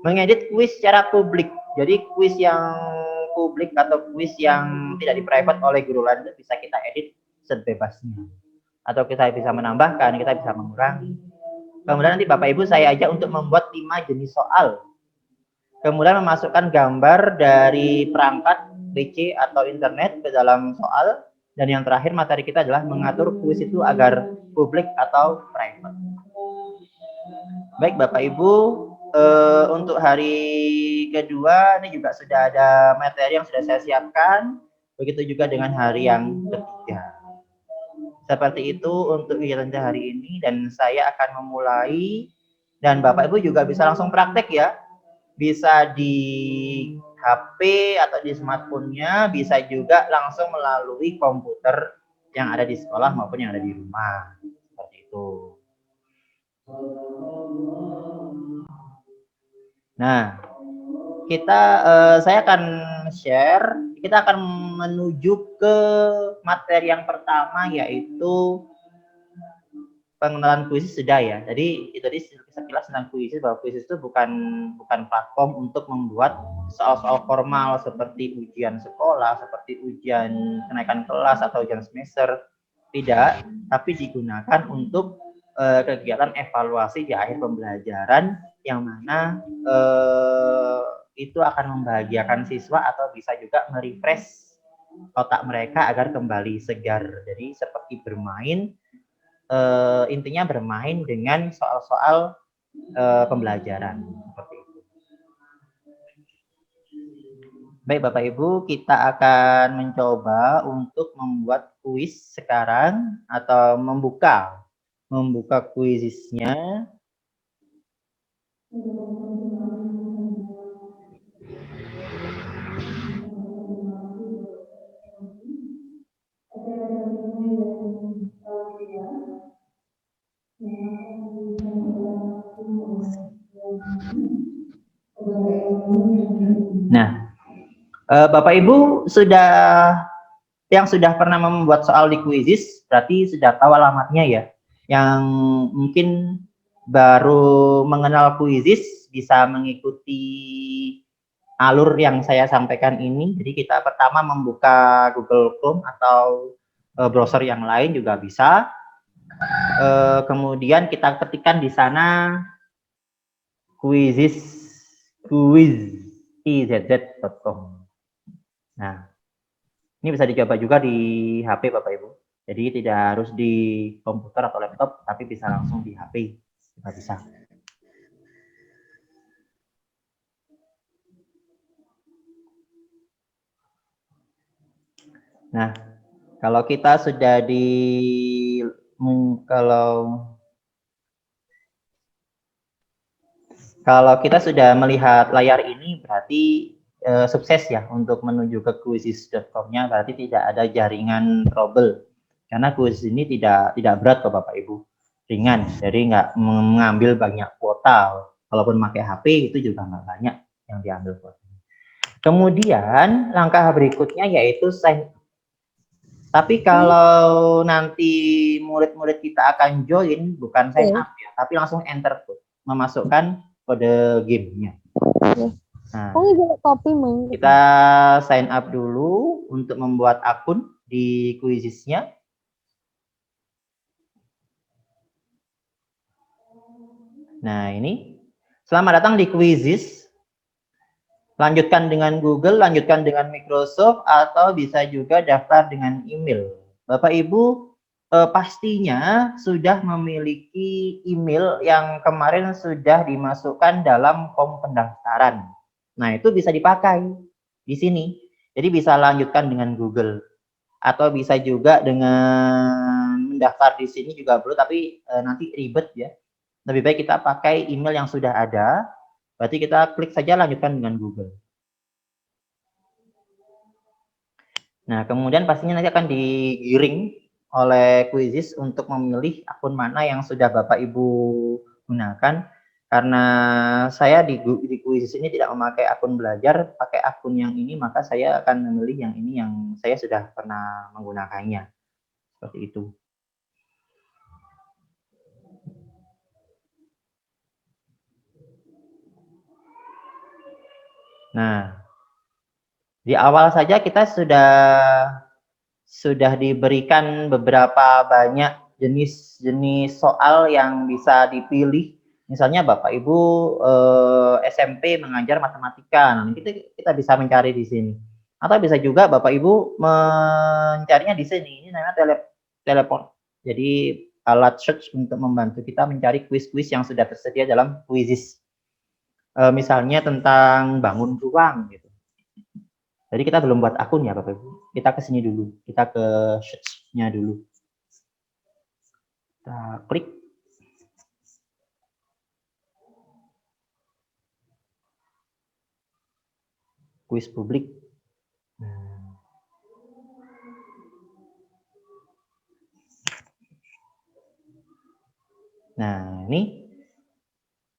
Mengedit kuis secara publik. Jadi kuis yang publik atau kuis yang tidak di private oleh guru lain itu bisa kita edit sebebasnya. Atau kita bisa menambahkan, kita bisa mengurangi. Kemudian nanti Bapak Ibu saya ajak untuk membuat 5 jenis soal. Kemudian memasukkan gambar dari perangkat PC atau internet ke dalam soal. Dan yang terakhir materi kita adalah mengatur kuis itu agar publik atau private. Baik Bapak Ibu, untuk hari kedua ini juga sudah ada materi yang sudah saya siapkan. Begitu juga dengan hari yang ketiga. Seperti itu untuk kegiatan hari ini dan saya akan memulai dan Bapak Ibu juga bisa langsung praktek ya. Bisa di HP atau di smartphone-nya, bisa juga langsung melalui komputer yang ada di sekolah maupun yang ada di rumah. Seperti itu. Nah, saya akan share, kita akan menuju ke materi yang pertama yaitu pengenalan kuisis sudah ya. Jadi itu tadi sekilas tentang kuisis bahwa kuisis itu bukan platform untuk membuat soal-soal formal seperti ujian sekolah, seperti ujian kenaikan kelas atau ujian semester. Tidak, tapi digunakan untuk kegiatan evaluasi di akhir pembelajaran yang mana itu akan membahagiakan siswa atau bisa juga merefresh otak mereka agar kembali segar. Jadi seperti bermain, intinya bermain dengan soal-soal pembelajaran seperti itu. Baik Bapak Ibu, kita akan mencoba untuk membuat kuis sekarang atau membuka kuisisnya. Nah, Bapak Ibu yang sudah pernah membuat soal di Quizizz berarti sudah tahu alamatnya ya. Yang mungkin baru mengenal Quizizz bisa mengikuti alur yang saya sampaikan ini. Jadi kita pertama membuka Google Chrome atau browser yang lain juga bisa. Kemudian kita ketikkan di sana quizizz.com. Nah, ini bisa dicoba juga di HP Bapak Ibu. Jadi tidak harus di komputer atau laptop, tapi bisa langsung di HP. Juga bisa. Nah, kalau kita sudah kalau kita sudah melihat layar ini berarti sukses ya untuk menuju ke quizizz.com-nya, berarti tidak ada jaringan trouble. Karena kuis ini tidak berat kok Bapak Ibu, ringan, jadi nggak mengambil banyak kuota. Kalaupun pakai HP itu juga nggak banyak yang diambil kuota. Kemudian langkah berikutnya yaitu sign. Tapi kalau nanti murid-murid kita akan join, bukan sign up ya, tapi langsung enter code, memasukkan kode gamenya. Nah, kita sign up dulu untuk membuat akun di Quizizz-nya. Nah, ini. Selamat datang di Quizizz. Lanjutkan dengan Google, lanjutkan dengan Microsoft, atau bisa juga daftar dengan email. Bapak Ibu pastinya sudah memiliki email yang kemarin sudah dimasukkan dalam form pendaftaran. Nah, itu bisa dipakai di sini. Jadi bisa lanjutkan dengan Google. Atau bisa juga dengan mendaftar di sini juga perlu, tapi nanti ribet ya. Lebih baik kita pakai email yang sudah ada. Berarti kita klik saja lanjutkan dengan Google. Nah, kemudian pastinya nanti akan digiring oleh Quizizz untuk memilih akun mana yang sudah Bapak Ibu gunakan. Karena saya di Quizizz ini tidak memakai akun belajar, pakai akun yang ini, maka saya akan memilih yang ini yang saya sudah pernah menggunakannya. Seperti itu. Nah, di awal saja kita sudah diberikan beberapa banyak jenis-jenis soal yang bisa dipilih. Misalnya Bapak Ibu SMP mengajar matematika, nah kita bisa mencari di sini. Atau bisa juga Bapak Ibu mencarinya di sini. Ini namanya teleport. Jadi alat search untuk membantu kita mencari kuis-kuis yang sudah tersedia dalam Quizizz. Misalnya tentang bangun ruang gitu. Jadi kita belum buat akun ya Bapak Ibu. Kita ke sini dulu. Kita ke search-nya dulu. Kita klik. Kuis publik. Nah, ini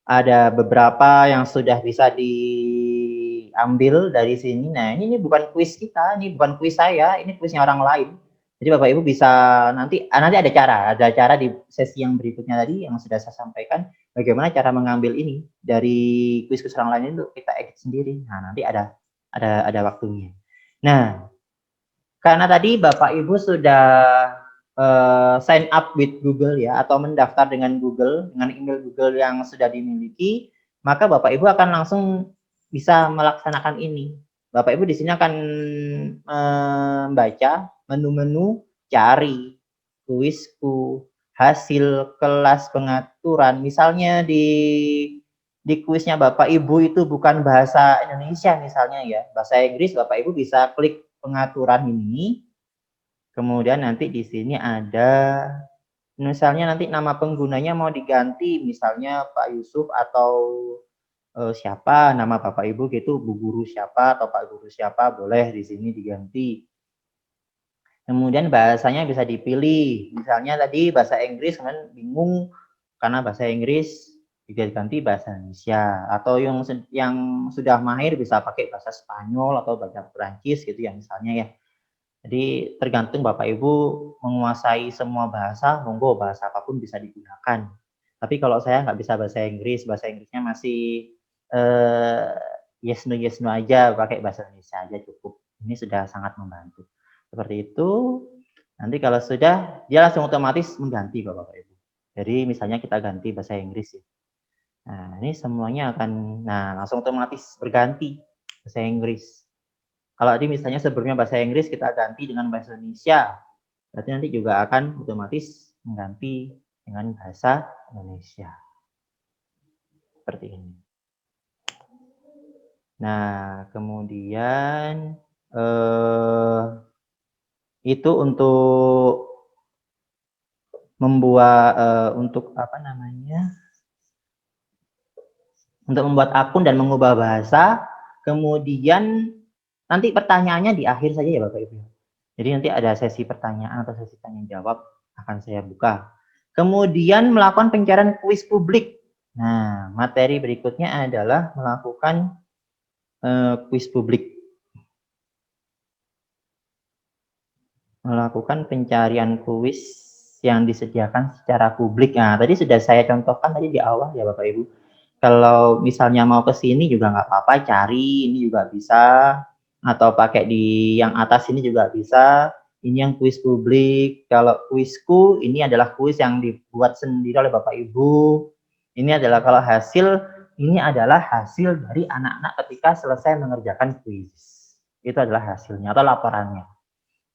ada beberapa yang sudah bisa diambil dari sini. Nah, ini bukan kuis kita, ini bukan kuis saya, ini kuisnya orang lain. Jadi Bapak Ibu bisa nanti ada cara di sesi yang berikutnya tadi yang sudah saya sampaikan bagaimana cara mengambil ini dari kuis-kuis orang lain itu kita edit sendiri. Nah, nanti ada waktunya. Nah, karena tadi Bapak Ibu sudah sign up with Google ya, atau mendaftar dengan Google, dengan email Google yang sudah dimiliki, maka Bapak Ibu akan langsung bisa melaksanakan ini. Bapak Ibu di sini akan membaca menu-menu cari, kuisku, hasil kelas pengaturan. Misalnya di kuisnya Bapak Ibu itu bukan bahasa Indonesia misalnya ya, bahasa Inggris, Bapak Ibu bisa klik pengaturan ini. Kemudian nanti di sini ada misalnya nanti nama penggunanya mau diganti, misalnya Pak Yusuf atau siapa nama Bapak Ibu gitu, Bu Guru siapa atau Pak Guru siapa, boleh di sini diganti. Kemudian bahasanya bisa dipilih, misalnya tadi bahasa Inggris kemudian bingung karena bahasa Inggris diganti bahasa Indonesia, atau yang sudah mahir bisa pakai bahasa Spanyol atau bahasa Perancis gitu ya misalnya ya. Jadi tergantung Bapak Ibu menguasai semua bahasa, monggo bahasa apapun bisa digunakan. Tapi kalau saya nggak bisa bahasa Inggrisnya masih yes no aja, pakai bahasa Indonesia aja cukup. Ini sudah sangat membantu. Seperti itu. Nanti kalau sudah, dia langsung otomatis mengganti Bapak Ibu. Jadi misalnya kita ganti bahasa Inggris ya. Nah, ini semuanya akan langsung otomatis berganti bahasa Inggris. Kalau tadi misalnya sebelumnya bahasa Inggris kita ganti dengan bahasa Indonesia, berarti nanti juga akan otomatis mengganti dengan bahasa Indonesia. Seperti ini. Nah, kemudian itu untuk membuat untuk apa namanya? Untuk membuat akun dan mengubah bahasa, kemudian nanti pertanyaannya di akhir saja ya Bapak Ibu. Jadi nanti ada sesi pertanyaan atau sesi tanya jawab akan saya buka. Kemudian melakukan pencarian kuis publik. Nah, materi berikutnya adalah melakukan kuis publik. Melakukan pencarian kuis yang disediakan secara publik. Nah, tadi sudah saya contohkan tadi di awal ya Bapak Ibu. Kalau misalnya mau ke sini juga nggak apa-apa, cari ini juga bisa, atau pakai di yang atas ini juga bisa. Ini yang kuis publik. Kalau kuisku ini adalah kuis yang dibuat sendiri oleh Bapak Ibu. Ini adalah kalau hasil, ini adalah hasil dari anak-anak ketika selesai mengerjakan kuis. Itu adalah hasilnya atau laporannya.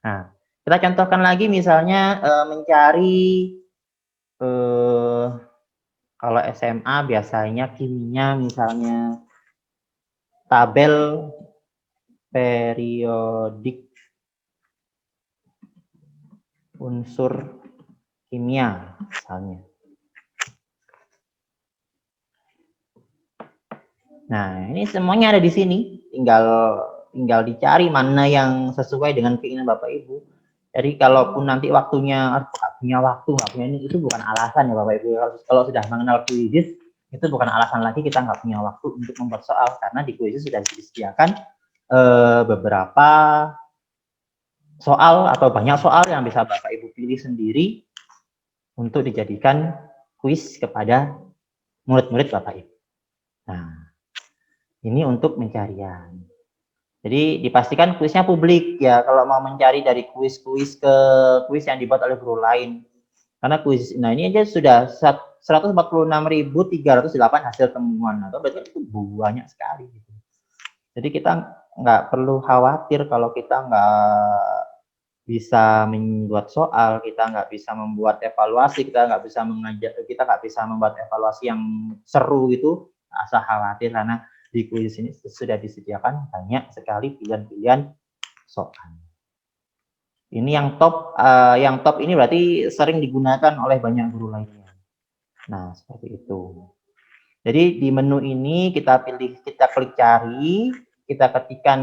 Nah, kita contohkan lagi misalnya mencari kalau SMA biasanya kimia misalnya tabel periodik unsur kimia misalnya. Nah, ini semuanya ada di sini. Tinggal dicari mana yang sesuai dengan keinginan Bapak Ibu. Jadi kalaupun nanti waktunya nggak punya waktu, nggak punya ini, itu bukan alasan ya Bapak Ibu. Kalau sudah mengenal Quizizz, itu bukan alasan lagi kita nggak punya waktu untuk membuat soal, karena di Quizizz sudah disediakan beberapa soal atau banyak soal yang bisa Bapak Ibu pilih sendiri untuk dijadikan kuis kepada murid-murid Bapak Ibu. Nah, Ini untuk pencarian. Jadi dipastikan kuisnya publik ya kalau mau mencari dari kuis-kuis ke kuis yang dibuat oleh guru lain. Karena kuis, nah ini aja sudah 146.308 hasil temuan, atau berarti itu banyak sekali. Gitu. Jadi kita nggak perlu khawatir kalau kita nggak bisa membuat soal, kita nggak bisa membuat evaluasi, kita nggak bisa membuat evaluasi yang seru gitu, nggak usah khawatir karena di kuis ini sudah disediakan banyak sekali pilihan-pilihan soal. Ini yang top ini berarti sering digunakan oleh banyak guru lainnya. Nah, seperti itu. Jadi di menu ini kita klik cari, kita ketikkan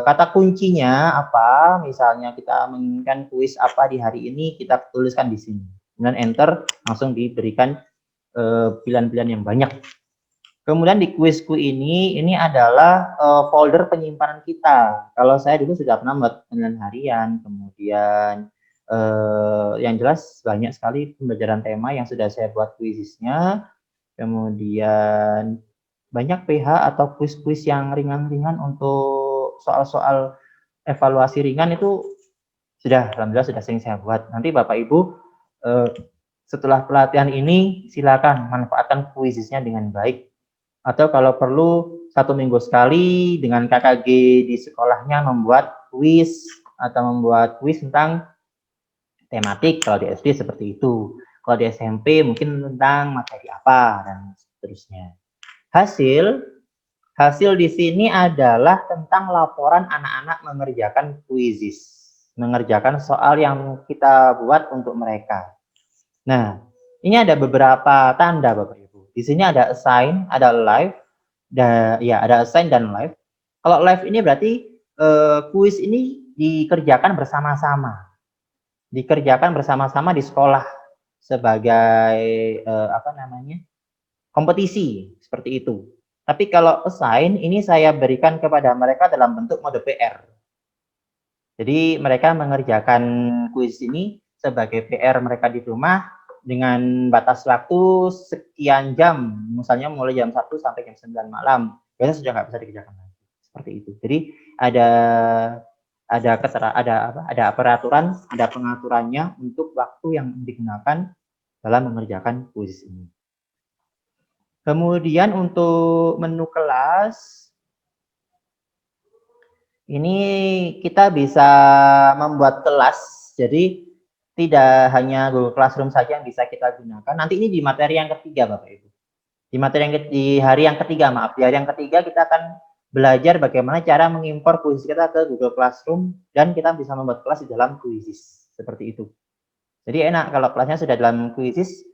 kata kuncinya apa, misalnya kita menginginkan kuis apa di hari ini, kita tuliskan di sini. Kemudian enter, langsung diberikan pilihan-pilihan yang banyak. Kemudian di kuisku ini adalah folder penyimpanan kita. Kalau saya dulu sudah pernah membuat penilaian harian, kemudian yang jelas banyak sekali pembelajaran tema yang sudah saya buat kuisisnya. Kemudian banyak PH atau kuis-kuis yang ringan-ringan untuk soal-soal evaluasi ringan itu alhamdulillah sudah sering saya buat. Nanti Bapak Ibu setelah pelatihan ini silakan manfaatkan kuisisnya dengan baik. Atau kalau perlu 1 minggu sekali dengan KKG di sekolahnya membuat kuis atau membuat kuis tentang tematik, kalau di SD seperti itu. Kalau di SMP mungkin tentang materi apa dan seterusnya. Hasil di sini adalah tentang laporan anak-anak mengerjakan kuisis, mengerjakan soal yang kita buat untuk mereka. Nah, ini ada beberapa tanda Bapak Ibu. Di sini ada assign, ada live, ada assign dan live. Kalau live ini berarti kuis ini dikerjakan bersama-sama. Dikerjakan bersama-sama di sekolah sebagai kompetisi seperti itu. Tapi kalau assign ini saya berikan kepada mereka dalam bentuk mode PR. Jadi mereka mengerjakan kuis ini sebagai PR mereka di rumah dengan batas waktu sekian jam, misalnya mulai jam 1 sampai jam 9 malam. Biasanya sudah nggak bisa dikerjakan lagi. Seperti itu. Jadi ada peraturan, ada pengaturannya untuk waktu yang digunakan dalam mengerjakan kuis ini. Kemudian untuk menu kelas, ini kita bisa membuat kelas, jadi tidak hanya Google Classroom saja yang bisa kita gunakan. Nanti ini di materi yang ketiga, Bapak Ibu. Di hari yang ketiga, di hari yang ketiga kita akan belajar bagaimana cara mengimpor kuis kita ke Google Classroom dan kita bisa membuat kelas di dalam Quizzes, seperti itu. Jadi enak kalau kelasnya sudah dalam Quizzes,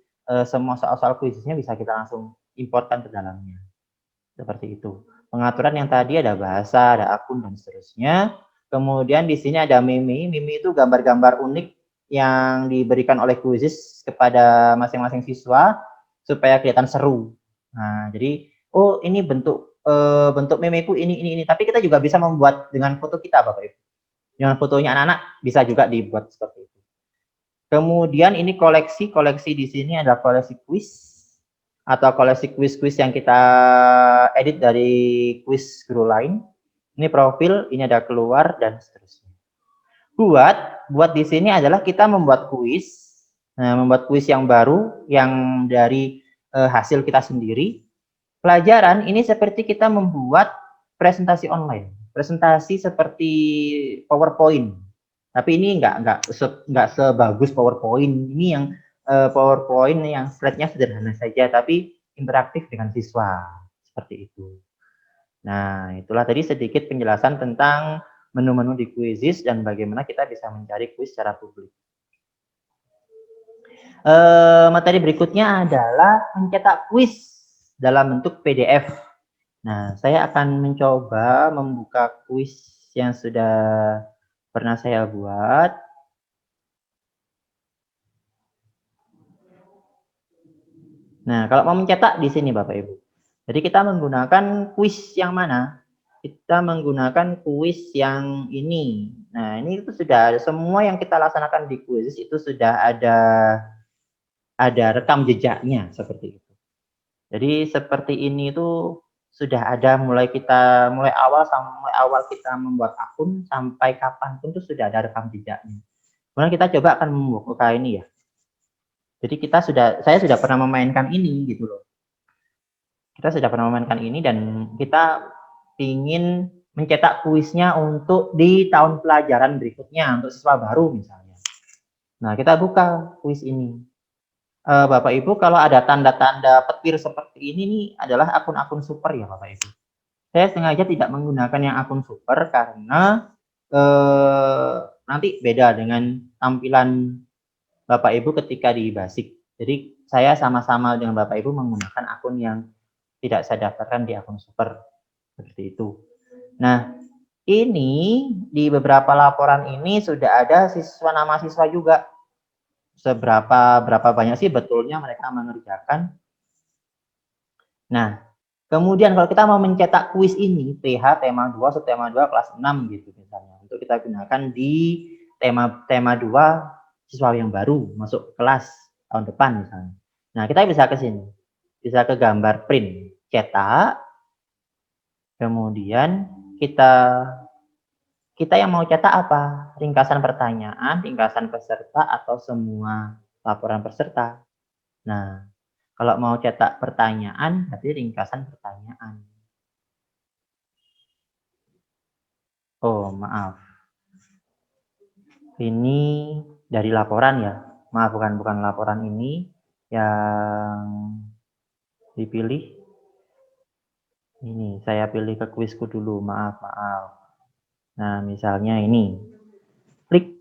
semua soal-soal Quizzesnya bisa kita langsung importkan ke dalamnya. Seperti itu. Pengaturan yang tadi ada bahasa, ada akun, dan seterusnya. Kemudian di sini ada meme. Meme itu gambar-gambar unik yang diberikan oleh Quizzes kepada masing-masing siswa supaya kelihatan seru. Nah, jadi ini bentuk memeku ini. Tapi kita juga bisa membuat dengan foto kita, Bapak Ibu. Dengan fotonya anak-anak bisa juga dibuat seperti itu. Kemudian ini koleksi di sini adalah koleksi kuis atau koleksi kuis-kuis yang kita edit dari kuis guru lain. Ini profil, ini ada keluar dan seterusnya. Buat di sini adalah kita membuat kuis. Nah, membuat kuis yang baru yang dari hasil kita sendiri. Pelajaran ini seperti kita membuat presentasi online. Presentasi seperti PowerPoint. Tapi ini nggak sebagus PowerPoint. Ini yang PowerPoint yang slide-nya sederhana saja, tapi interaktif dengan siswa. Seperti itu. Nah, itulah tadi sedikit penjelasan tentang menu-menu di Quizzes dan bagaimana kita bisa mencari kuis secara publik. Materi berikutnya adalah mencetak kuis dalam bentuk PDF. Nah, saya akan mencoba membuka kuis yang sudah pernah saya buat. Nah, kalau mau mencetak di sini Bapak Ibu. Jadi kita menggunakan kuis yang mana? Kita menggunakan kuis yang ini. Nah, ini itu sudah ada semua yang kita laksanakan di kuis itu sudah ada rekam jejaknya seperti itu. Jadi seperti ini itu sudah ada mulai awal kita membuat akun sampai kapanpun tuh sudah ada rekam jejaknya. Kemudian kita coba akan membuka ini ya. Jadi saya sudah pernah memainkan ini gitu loh. Kita sudah pernah memainkan ini dan kita ingin mencetak kuisnya untuk di tahun pelajaran berikutnya untuk siswa baru misalnya. Nah, kita buka kuis ini. Bapak Ibu, kalau ada tanda-tanda petir seperti ini nih adalah akun-akun super ya Bapak Ibu. Saya sengaja tidak menggunakan yang akun super karena nanti beda dengan tampilan Bapak Ibu ketika di basic. Jadi saya sama-sama dengan Bapak Ibu menggunakan akun yang tidak saya daftarkan di akun super seperti itu. Nah, ini di beberapa laporan ini sudah ada nama siswa juga. Berapa banyak sih betulnya mereka mengerjakan. Nah, kemudian kalau kita mau mencetak kuis ini, PH tema 2, subtema 2, kelas 6 gitu misalnya. Untuk kita gunakan di tema 2 siswa yang baru masuk kelas tahun depan misalnya. Nah, kita bisa ke sini. Bisa ke gambar print, cetak. Kemudian kita yang mau cetak apa? Ringkasan pertanyaan, ringkasan peserta, atau semua laporan peserta. Nah, kalau mau cetak pertanyaan, berarti ringkasan pertanyaan. Oh, maaf. Ini dari laporan ya. Maaf, bukan laporan ini yang dipilih. Ini, saya pilih ke kuisku dulu. Maaf. Nah, misalnya ini. Klik.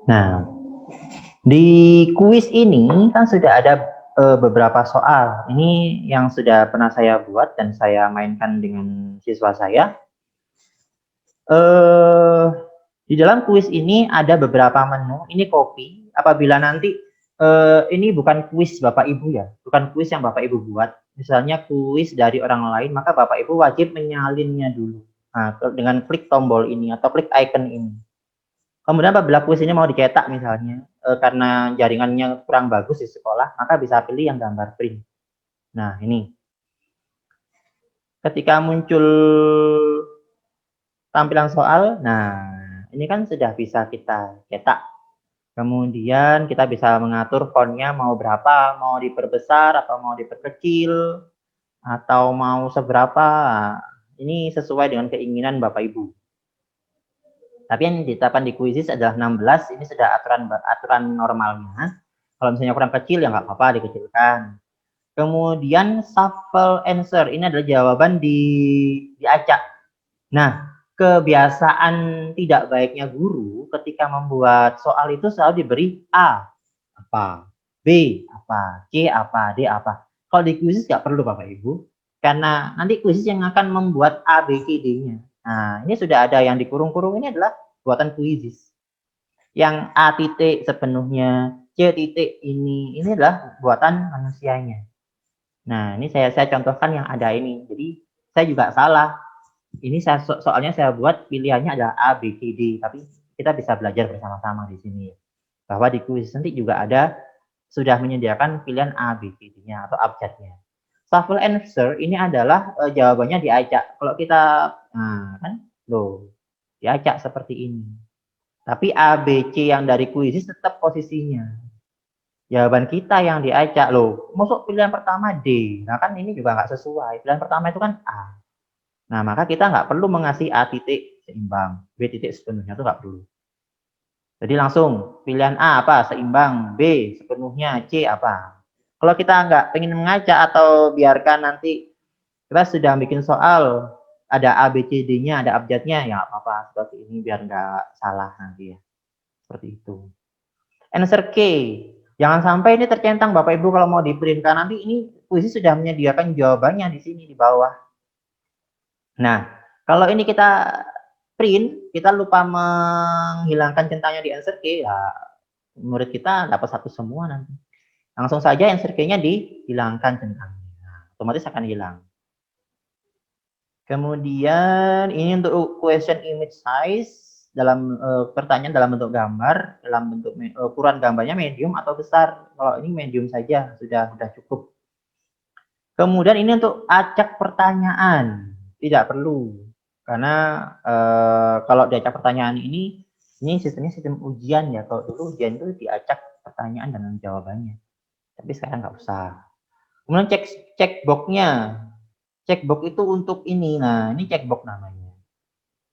Nah, di kuis ini kan sudah ada beberapa soal. Ini yang sudah pernah saya buat dan saya mainkan dengan siswa saya. Di dalam kuis ini ada beberapa menu. Ini copy. Apabila nanti ini bukan kuis Bapak Ibu ya, bukan kuis yang Bapak Ibu buat. Misalnya kuis dari orang lain, maka Bapak Ibu wajib menyalinnya dulu. Nah, dengan klik tombol ini atau klik icon ini. Kemudian apabila kuis ini mau dicetak misalnya, karena jaringannya kurang bagus di sekolah, maka bisa pilih yang gambar print. Nah, ini. Ketika muncul tampilan soal, nah ini kan sudah bisa kita cetak. Kemudian kita bisa mengatur fontnya mau berapa, mau diperbesar atau mau diperkecil, atau mau seberapa. Ini sesuai dengan keinginan Bapak Ibu. Tapi yang ditetapkan di Quizizz adalah 16, ini sudah aturan normalnya. Kalau misalnya kurang kecil ya nggak apa-apa dikecilkan. Kemudian shuffle answer, ini adalah jawaban diacak. Nah, kebiasaan tidak baiknya guru ketika membuat soal itu selalu diberi A apa, B apa, C apa, D apa. Kalau di Quizizz nggak perlu Bapak Ibu, karena nanti Quizizz yang akan membuat A, B, C, D-nya. Nah, ini sudah ada yang dikurung-kurung, ini adalah buatan Quizizz. Yang A titik sepenuhnya, C titik ini adalah buatan manusianya. Nah, ini saya contohkan yang ada ini. Jadi, saya juga salah. Ini soalnya saya buat pilihannya adalah A, B, C, D. Tapi kita bisa belajar bersama-sama di sini. Bahwa di kuis nanti juga ada sudah menyediakan pilihan A, B, C, D-nya atau abjadnya. Shuffle answer ini adalah jawabannya diacak. Kalau kita, nah kan, loh, diacak seperti ini. Tapi A, B, C yang dari kuis tetap posisinya. Jawaban kita yang diacak, loh, masuk pilihan pertama D. Nah kan ini juga nggak sesuai. Pilihan pertama itu kan A. Nah, maka kita nggak perlu mengasih A titik seimbang, B titik sepenuhnya, itu nggak perlu. Jadi langsung pilihan A apa? Seimbang, B sepenuhnya, C apa? Kalau kita nggak pengen mengacak atau biarkan nanti kita sudah bikin soal, ada A, B, C, D-nya, ada abjadnya, ya apa-apa seperti ini biar nggak salah nanti ya. Seperti itu. Answer K. Jangan sampai ini tercentang Bapak Ibu kalau mau di-print, karena nanti ini kuis sudah menyediakan jawabannya di sini di bawah. Nah, kalau ini kita print, kita lupa menghilangkan centangnya di answer key, ya murid kita dapat 1 semua nanti. Langsung saja answer key-nya dihilangkan centangnya. Nah, otomatis akan hilang. Kemudian ini untuk question image size. dalam pertanyaan dalam bentuk gambar, dalam bentuk ukuran gambarnya medium atau besar. Kalau ini medium saja sudah cukup. Kemudian ini untuk acak pertanyaan, tidak perlu karena kalau diacak pertanyaan ini sistemnya sistem ujian ya. Kalau dulu ujian itu diacak pertanyaan dan jawabannya, tapi sekarang nggak usah. Kemudian checkbox-nya, checkbox itu untuk ini. Nah, ini checkbox namanya.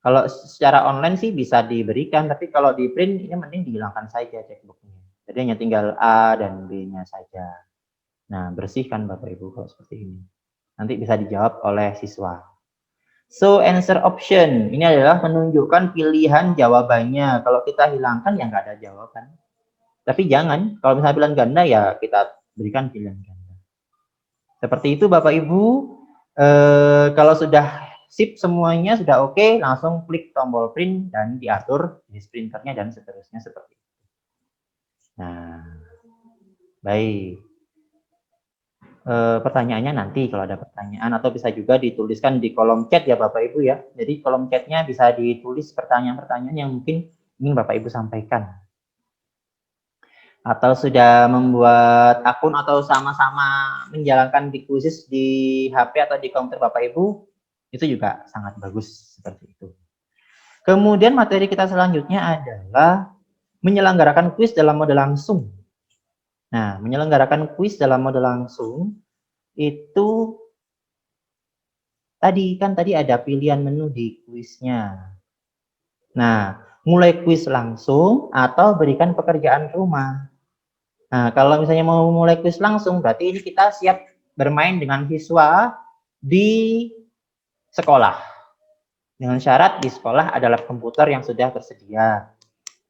Kalau secara online sih bisa diberikan, tapi kalau di print ini mending dihilangkan saja checkbox-nya. Jadi hanya tinggal A dan B-nya saja. Nah, bersihkan Bapak Ibu kalau seperti ini. Nanti bisa dijawab oleh siswa. So, answer option. Ini adalah menunjukkan pilihan jawabannya. Kalau kita hilangkan ya nggak ada jawaban. Tapi jangan, kalau misalnya pilihan ganda ya kita berikan pilihan ganda. Seperti itu Bapak Ibu. Kalau sudah sip semuanya, sudah oke, langsung klik tombol print dan diatur jenis printernya dan seterusnya seperti itu. Nah, baik. Pertanyaannya nanti kalau ada pertanyaan, atau bisa juga dituliskan di kolom chat ya Bapak Ibu ya. Jadi kolom chatnya bisa ditulis pertanyaan-pertanyaan yang mungkin ingin Bapak Ibu sampaikan. Atau sudah membuat akun atau sama-sama menjalankan di khusus di HP atau di komputer Bapak Ibu, itu juga sangat bagus seperti itu. Kemudian materi kita selanjutnya adalah menyelenggarakan kuis dalam mode langsung. Nah, menyelenggarakan kuis dalam mode langsung itu tadi ada pilihan menu di kuisnya. Nah, mulai kuis langsung atau berikan pekerjaan rumah. Nah, kalau misalnya mau mulai kuis langsung, berarti ini kita siap bermain dengan siswa di sekolah. Dengan syarat di sekolah ada lab komputer yang sudah tersedia.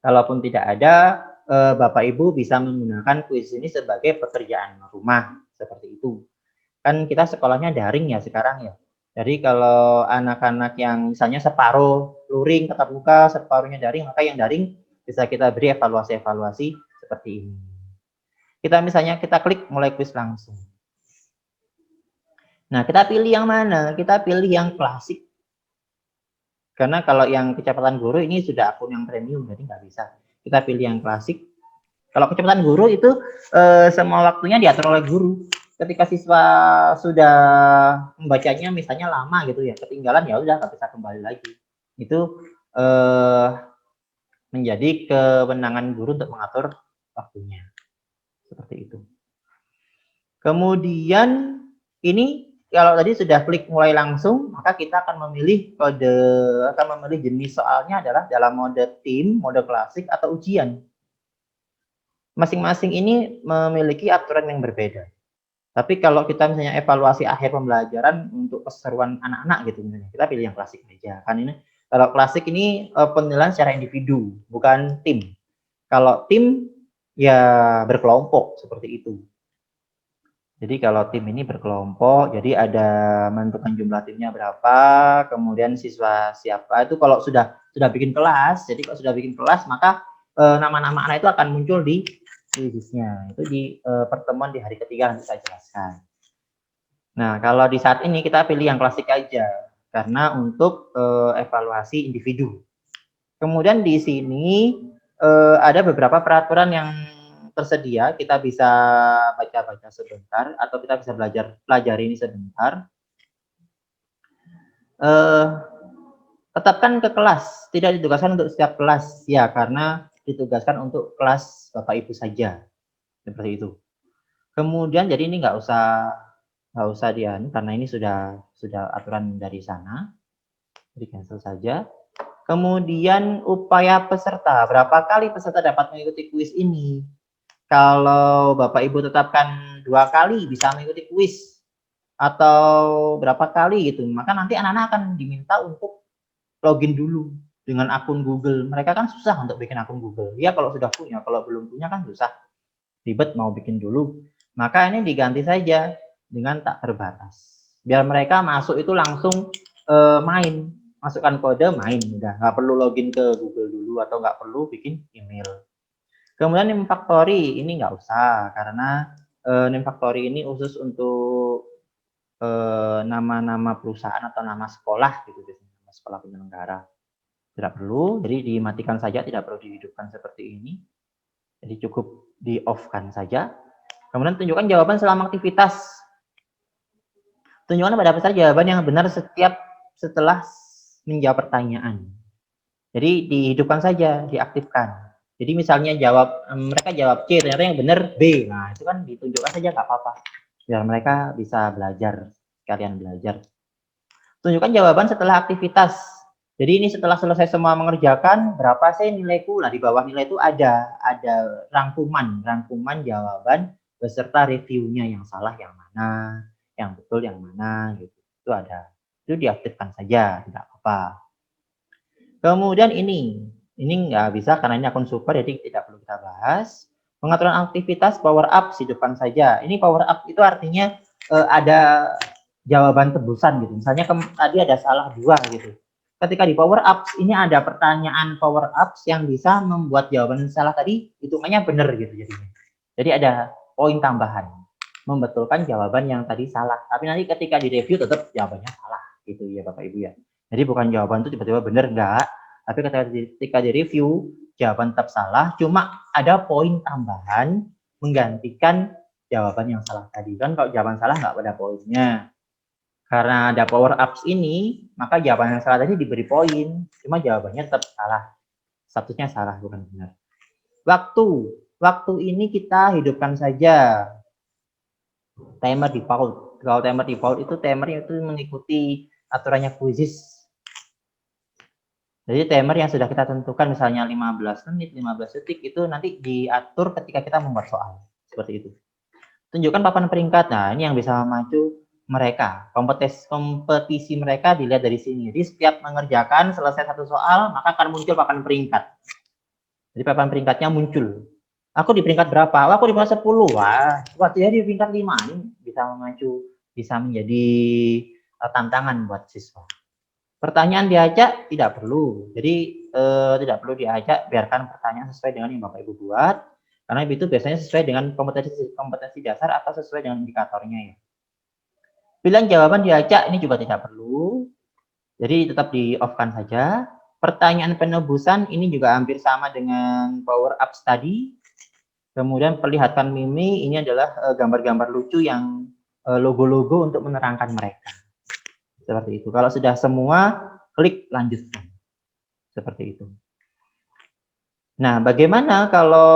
Kalaupun tidak ada, Bapak Ibu bisa menggunakan kuis ini sebagai pekerjaan rumah, seperti itu. Kan kita sekolahnya daring ya sekarang ya. Jadi kalau anak-anak yang misalnya separuh luring tatap muka, separuhnya daring, maka yang daring bisa kita beri evaluasi-evaluasi seperti ini. Kita misalnya kita klik mulai kuis langsung. Nah, kita pilih yang mana? Kita pilih yang klasik. Karena kalau yang kecepatan guru ini sudah akun yang premium, jadi nggak bisa. Kita pilih yang klasik. Kalau kecepatan guru itu semua waktunya diatur oleh guru. Ketika siswa sudah membacanya misalnya lama gitu ya, ketinggalan ya udah nggak bisa kembali lagi. Itu menjadi kewenangan guru untuk mengatur waktunya. Seperti itu. Kemudian ini kalau tadi sudah klik mulai langsung, maka kita akan memilih jenis soalnya adalah dalam mode tim, mode klasik atau ujian. Masing-masing ini memiliki aturan yang berbeda. Tapi kalau kita misalnya evaluasi akhir pembelajaran untuk keseruan anak-anak gitu misalnya, kita pilih yang klasik aja. Kan ini kalau klasik ini penilaian secara individu, bukan tim. Kalau tim ya berkelompok seperti itu. Jadi kalau tim ini berkelompok, jadi ada menentukan jumlah timnya berapa, kemudian siswa siapa itu kalau sudah bikin kelas. Jadi kalau sudah bikin kelas maka nama-nama anak itu akan muncul di quiznya. Itu di pertemuan di hari ketiga nanti saya jelaskan. Nah, kalau di saat ini kita pilih yang klasik aja karena untuk evaluasi individu. Kemudian di sini ada beberapa peraturan yang tersedia, kita bisa baca-baca sebentar atau kita bisa pelajari ini sebentar. Tetapkan ke kelas, tidak ditugaskan untuk setiap kelas ya, karena ditugaskan untuk kelas Bapak Ibu saja, seperti itu. Kemudian jadi ini nggak usah karena ini sudah aturan dari sana, jadi cancel saja. Kemudian upaya peserta, berapa kali peserta dapat mengikuti kuis ini? Kalau Bapak Ibu tetapkan 2 kali bisa mengikuti kuis atau berapa kali gitu, maka nanti anak-anak akan diminta untuk login dulu dengan akun Google. Mereka kan susah untuk bikin akun Google. Ya kalau sudah punya, kalau belum punya kan susah. Ribet mau bikin dulu. Maka ini diganti saja dengan tak terbatas. Biar mereka masuk itu langsung main. Masukkan kode, main. Udah, nggak perlu login ke Google dulu atau nggak perlu bikin email. Kemudian name factory ini nggak usah karena name factory ini khusus untuk nama-nama perusahaan atau nama sekolah gitu, nama sekolah penyelenggara. Tidak perlu, jadi dimatikan saja, tidak perlu dihidupkan seperti ini. Jadi cukup di-off-kan saja. Kemudian tunjukkan jawaban selama aktivitas. Tunjukkan pada peserta jawaban yang benar setiap setelah menjawab pertanyaan. Jadi dihidupkan saja, diaktifkan. Jadi misalnya mereka jawab C, ternyata yang benar B. Nah, itu kan ditunjukkan saja, nggak apa-apa. Biar mereka bisa belajar, sekalian belajar. Tunjukkan jawaban setelah aktivitas. Jadi ini setelah selesai semua mengerjakan, berapa sih nilaiku? Nah, di bawah nilai itu ada rangkuman jawaban beserta reviewnya, yang salah yang mana, yang betul yang mana, gitu. Itu ada. Itu diaktifkan saja, tidak apa-apa. Kemudian ini nggak bisa karena ini akun super, jadi tidak perlu kita bahas. Pengaturan aktivitas power up, hidupkan saja. Ini power up itu artinya ada jawaban tebusan gitu. Misalnya tadi ada salah 2 gitu. Ketika di power up, ini ada pertanyaan power up yang bisa membuat jawaban salah tadi hitungannya benar gitu jadinya. Jadi ada poin tambahan, membetulkan jawaban yang tadi salah. Tapi nanti ketika di review tetap jawabannya salah gitu ya Bapak Ibu ya. Jadi bukan jawaban itu tiba-tiba benar, enggak. Tapi ketika di review jawaban tetap salah, cuma ada poin tambahan menggantikan jawaban yang salah tadi. Kan kalau jawaban salah nggak ada poinnya. Karena ada power ups ini, maka jawaban yang salah tadi diberi poin, cuma jawabannya tetap salah. Statusnya salah, bukan benar. Waktu ini kita hidupkan saja timer default. Kalau timer default itu timer itu mengikuti aturannya quizzes. Jadi timer yang sudah kita tentukan misalnya 15 menit, 15 detik itu nanti diatur ketika kita membuat soal. Seperti itu. Tunjukkan papan peringkat. Nah, ini yang bisa memacu mereka. Kompetisi mereka dilihat dari sini. Jadi setiap mengerjakan selesai satu soal, maka akan muncul papan peringkat. Jadi papan peringkatnya muncul. Aku di peringkat berapa? Aku di peringkat 10. Wah, waktu di peringkat 5. Ini bisa memacu, bisa menjadi tantangan buat siswa. Pertanyaan diajak tidak perlu. Jadi tidak perlu diajak, biarkan pertanyaan sesuai dengan yang Bapak Ibu buat. Karena itu biasanya sesuai dengan kompetensi dasar atau sesuai dengan indikatornya ya. Pilihan jawaban diajak ini juga tidak perlu. Jadi tetap di-off-kan saja. Pertanyaan penebusan ini juga hampir sama dengan power up tadi. Kemudian perlihatkan mimi, ini adalah gambar-gambar lucu yang logo-logo untuk menerangkan mereka. Seperti itu. Kalau sudah semua, klik lanjutkan. Seperti itu. Nah, bagaimana kalau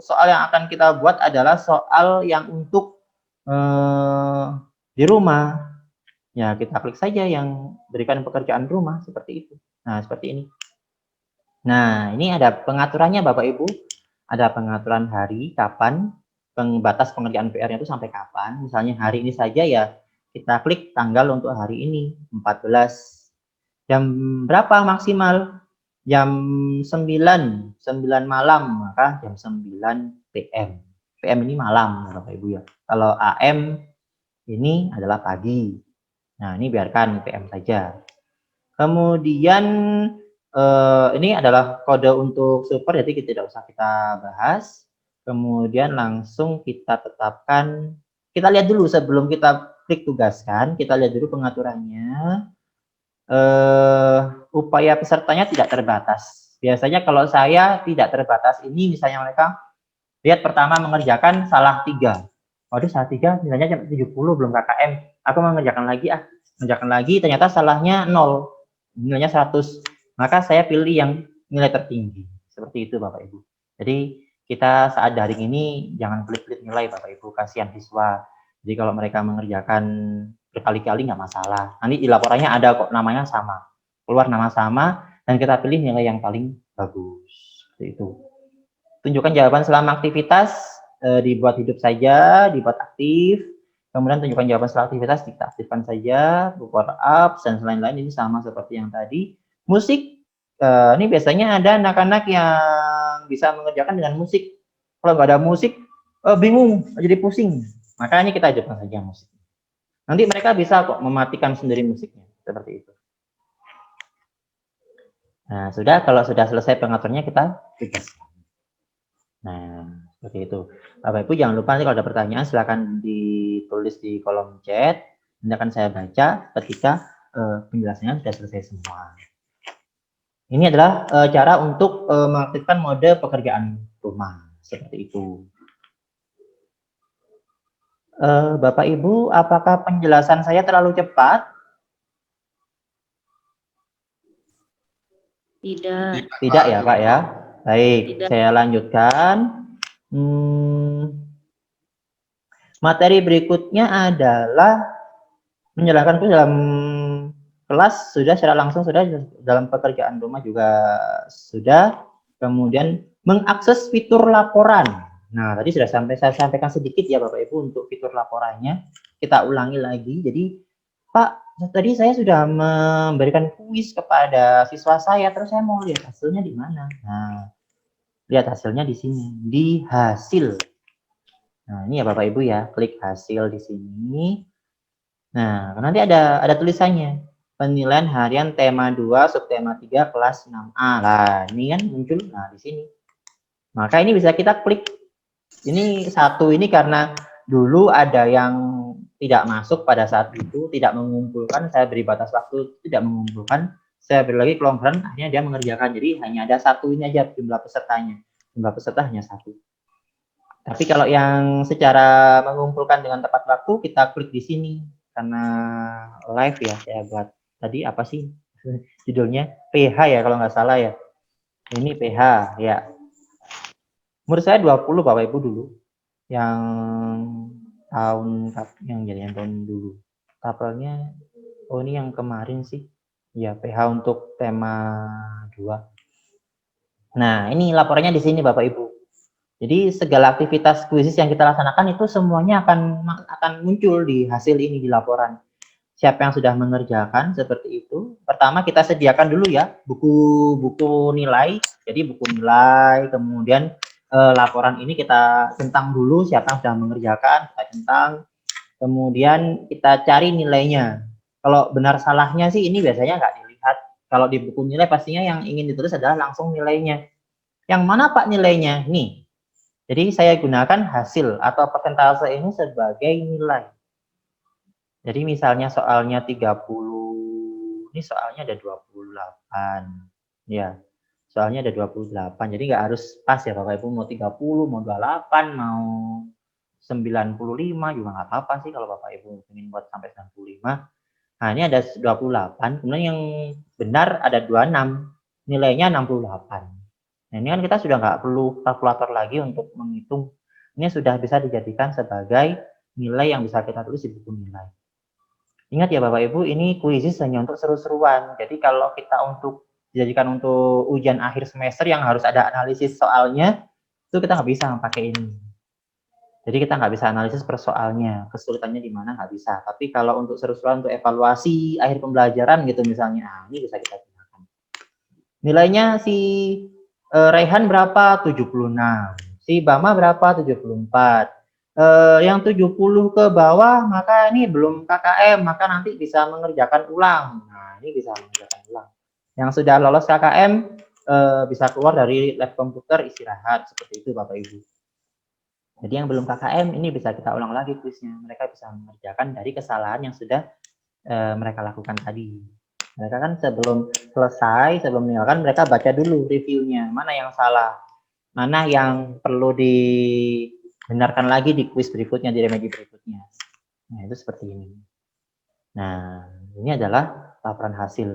soal yang akan kita buat adalah soal yang untuk di rumah? Ya, kita klik saja yang berikan pekerjaan rumah seperti itu. Nah, seperti ini. Nah, ini ada pengaturannya Bapak Ibu. Ada pengaturan hari, kapan, batas pengerjaan PR-nya itu sampai kapan. Misalnya hari ini saja ya, kita klik tanggal untuk hari ini, 14. Jam berapa maksimal? Jam 9 malam, maka jam 9 PM. PM ini malam, Bapak Ibu ya. Kalau AM ini adalah pagi. Nah, ini biarkan PM saja. Kemudian ini adalah kode untuk super, jadi kita tidak usah kita bahas. Kemudian langsung kita tetapkan. Kita lihat dulu sebelum kita klik tugaskan, kita lihat dulu pengaturannya. Upaya pesertanya tidak terbatas. Biasanya kalau saya tidak terbatas ini, misalnya mereka lihat pertama mengerjakan salah 3. Waduh, salah 3 nilainya jam 70 belum KKM. Aku mengerjakan lagi mengerjakan lagi, ternyata salahnya 0, nilainya 100. Maka saya pilih yang nilai tertinggi. Seperti itu Bapak Ibu. Jadi kita saat daring ini jangan pelit-pelit nilai Bapak Ibu, kasihan siswa. Jadi kalau mereka mengerjakan berkali-kali nggak masalah. Nanti di laporannya ada kok namanya sama. Keluar nama sama dan kita pilih nilai yang paling bagus. Seperti itu. Tunjukkan jawaban selama aktivitas, dibuat hidup saja, dibuat aktif. Kemudian tunjukkan jawaban setelah aktivitas, kita aktifkan saja, power up, dan lain-lain. Ini sama seperti yang tadi. Musik, ini biasanya ada anak-anak yang bisa mengerjakan dengan musik. Kalau nggak ada musik, bingung, jadi pusing. Makanya kita hidupkan saja musik. Nanti mereka bisa kok mematikan sendiri musiknya, seperti itu. Nah, kalau sudah selesai pengaturannya, kita tugaskan. Nah, seperti itu. Bapak Ibu jangan lupa nanti kalau ada pertanyaan silakan ditulis di kolom chat. Nanti akan saya baca ketika penjelasannya sudah selesai semua. Ini adalah cara untuk mengaktifkan mode pekerjaan rumah seperti itu. Bapak Ibu, apakah penjelasan saya terlalu cepat? Tidak. Tidak ya Pak ya. Baik, Tidak. saya lanjutkan. Materi berikutnya adalah menjelaskan dalam kelas sudah, secara langsung sudah, dalam pekerjaan rumah juga sudah. Kemudian mengakses fitur laporan. Nah, tadi sudah saya sampaikan sedikit ya Bapak Ibu untuk fitur laporannya. Kita ulangi lagi. Jadi, Pak, tadi saya sudah memberikan kuis kepada siswa saya, terus saya mau lihat hasilnya di mana. Nah, lihat hasilnya di sini, di hasil. Nah, ini ya Bapak Ibu ya, klik hasil di sini. Nah, nanti ada tulisannya. Penilaian harian tema 2, subtema 3, kelas 6A. Nah, ini kan muncul nah di sini. Maka ini bisa kita klik. Ini satu ini karena dulu ada yang tidak masuk pada saat itu, tidak mengumpulkan, saya beri batas waktu, tidak mengumpulkan, saya beri lagi kelonggaran, akhirnya dia mengerjakan. Jadi hanya ada satu ini aja jumlah pesertanya. Jumlah peserta hanya satu. Tapi kalau yang secara mengumpulkan dengan tepat waktu, kita klik di sini. Karena live ya, saya buat tadi apa sih judulnya? PH ya kalau nggak salah ya. Ini PH ya. Menurut saya 20 Bapak Ibu dulu. Yang tahun dulu. Tabelnya, oh ini yang kemarin sih. Ya, PH untuk tema 2. Nah, ini laporannya di sini Bapak Ibu. Jadi segala aktivitas kuisis yang kita laksanakan itu semuanya akan muncul di hasil ini, di laporan. Siapa yang sudah mengerjakan seperti itu. Pertama kita sediakan dulu ya buku nilai. Jadi buku nilai, kemudian laporan ini kita centang dulu siapa yang sudah mengerjakan, kita centang. Kemudian kita cari nilainya. Kalau benar salahnya sih ini biasanya nggak dilihat. Kalau di buku nilai pastinya yang ingin ditulis adalah langsung nilainya. Yang mana Pak nilainya? Nih, jadi saya gunakan hasil atau persentase ini sebagai nilai. Jadi misalnya soalnya 30, ini soalnya ada 28. Ya, soalnya ada 28. Jadi nggak harus pas ya Bapak Ibu, mau 30, mau 28, mau 95 juga nggak apa-apa sih kalau Bapak Ibu ingin buat sampai 95. Nah, ini ada 28, kemudian yang benar ada 26, nilainya 68. Nah, ini kan kita sudah nggak perlu kalkulator lagi untuk menghitung. Ini sudah bisa dijadikan sebagai nilai yang bisa kita tulis di buku nilai. Ingat ya Bapak Ibu, ini kuisis hanya untuk seru-seruan. Jadi kalau kita untuk dijadikan untuk ujian akhir semester yang harus ada analisis soalnya, itu kita nggak bisa pakai ini. Jadi kita nggak bisa analisis per soalnya, kesulitannya di mana nggak bisa. Tapi kalau untuk seru-seruan, untuk evaluasi akhir pembelajaran gitu misalnya, nah, ini bisa kita gunakan. Nilainya si Raihan berapa? 76. Si Bama berapa? 74. Yang 70 ke bawah, maka ini belum KKM, maka nanti bisa mengerjakan ulang. Nah, ini bisa mengerjakan ulang. Yang sudah lolos KKM, bisa keluar dari lab komputer istirahat. Seperti itu Bapak Ibu. Jadi yang belum KKM, ini bisa kita ulang lagi kuisnya. Mereka bisa mengerjakan dari kesalahan yang sudah mereka lakukan tadi. Mereka kan sebelum selesai, sebelum meninggalkan, mereka baca dulu reviewnya. Mana yang salah, mana yang perlu dibenarkan lagi di kuis berikutnya, di remedi berikutnya. Nah, itu seperti ini. Nah, ini adalah laporan hasil.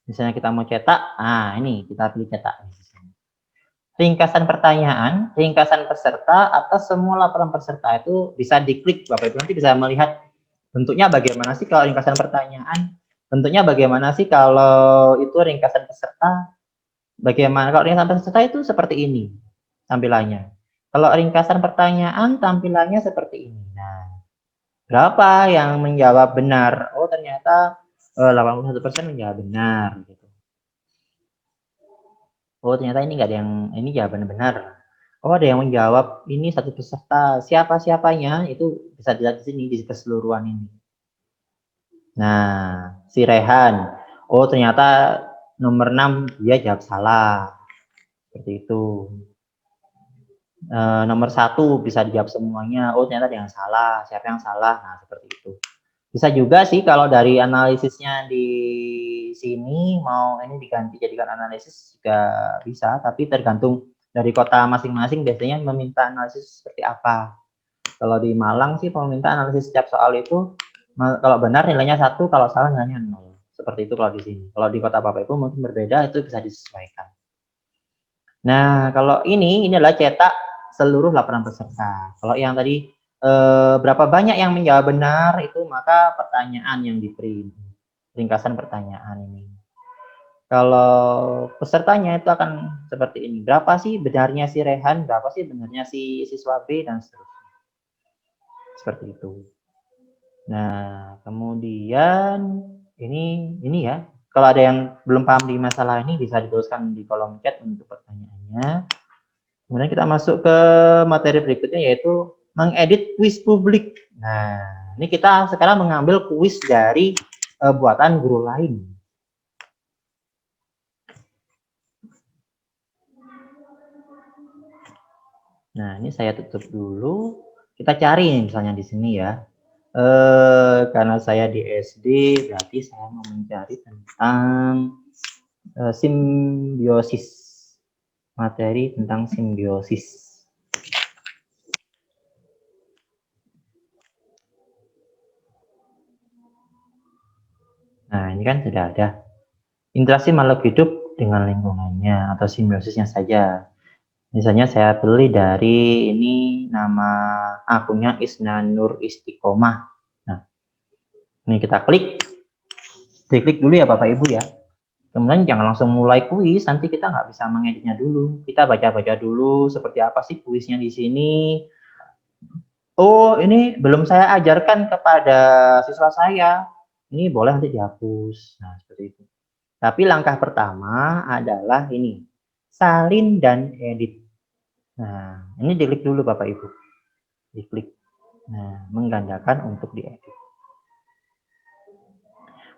Misalnya kita mau cetak, nah ini kita pilih cetak. Ringkasan pertanyaan, ringkasan peserta, atau semua laporan peserta itu bisa diklik. Bapak Ibu nanti bisa melihat bentuknya bagaimana sih kalau ringkasan pertanyaan, bentuknya bagaimana sih kalau itu ringkasan peserta, bagaimana kalau ringkasan peserta itu seperti ini tampilannya. Kalau ringkasan pertanyaan tampilannya seperti ini. Nah, berapa yang menjawab benar? Oh, ternyata 81% menjawab benar gitu. Oh, ternyata ini enggak ada yang ini jawaban benar. Oh, ada yang menjawab ini satu peserta. Siapa-siapanya itu bisa dilihat di sini di keseluruhan ini. Nah, si Rehan. Oh, ternyata nomor 6 dia jawab salah. Seperti itu. Nomor 1 bisa dijawab semuanya. Oh, ternyata ada yang salah. Siapa yang salah? Nah, seperti itu. Bisa juga sih kalau dari analisisnya di sini mau ini diganti jadikan analisis juga bisa, tapi tergantung dari kota masing-masing biasanya meminta analisis seperti apa. Kalau di Malang sih meminta analisis setiap soal itu kalau benar nilainya 1, kalau salah nilainya 0. Seperti itu kalau di sini. Kalau di kota Bapak Ibu mungkin berbeda, itu bisa disesuaikan. Nah, kalau ini adalah cetak seluruh laporan peserta. Kalau yang tadi berapa banyak yang menjawab benar itu, maka pertanyaan yang di-print. Ringkasan pertanyaan ini. Kalau pesertanya itu akan seperti ini. Berapa sih benarnya si Rehan, berapa sih benarnya si siswa B, dan seterusnya. Seperti itu. Nah, kemudian ini ya. Kalau ada yang belum paham di masalah ini bisa dituliskan di kolom chat untuk pertanyaannya. Kemudian kita masuk ke materi berikutnya, yaitu mengedit kuis publik. Nah, ini kita sekarang mengambil kuis dari buatan guru lain. Nah, ini saya tutup dulu. Kita cari misalnya di sini ya. Karena saya di SD, berarti saya mau mencari tentang simbiosis. Materi tentang simbiosis. Nah, ini kan sudah ada. Interaksi makhluk hidup dengan lingkungannya atau simbiosisnya saja. Misalnya saya pilih dari ini, nama akunnya Isna Nur Istiqomah. Nah, ini kita klik. Diklik dulu ya Bapak Ibu ya. Kemudian jangan langsung mulai kuis, nanti kita nggak bisa mengeditnya dulu. Kita baca-baca dulu seperti apa sih kuisnya di sini. Oh, ini belum saya ajarkan kepada siswa saya. Ini boleh nanti dihapus. Nah, seperti itu. Tapi langkah pertama adalah ini, salin dan edit. Nah, ini diklik dulu Bapak Ibu. Diklik. Nah, menggandakan untuk diedit.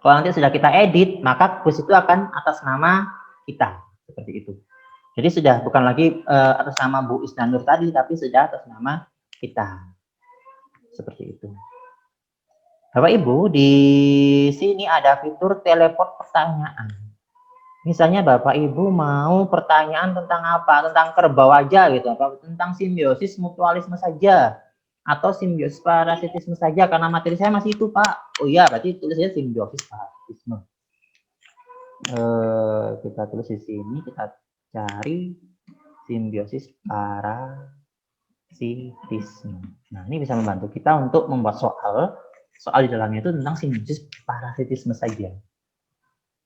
Kalau nanti sudah kita edit, maka kuis itu akan atas nama kita. Seperti itu. Jadi sudah bukan lagi atas nama Bu Isna Nur tadi, tapi sudah atas nama kita. Seperti itu. Bapak Ibu, di sini ada fitur teleport pertanyaan. Misalnya Bapak Ibu mau pertanyaan tentang apa? Tentang kerbau aja gitu, apa tentang simbiosis mutualisme saja, atau simbiosis parasitisme saja, karena materi saya masih itu Pak. Oh iya, berarti tulis saja simbiosis parasitisme. Kita tulis di sini, kita cari simbiosis parasitisme. Nah, ini bisa membantu kita untuk membuat soal di dalamnya itu tentang simbiosis parasitisme saja.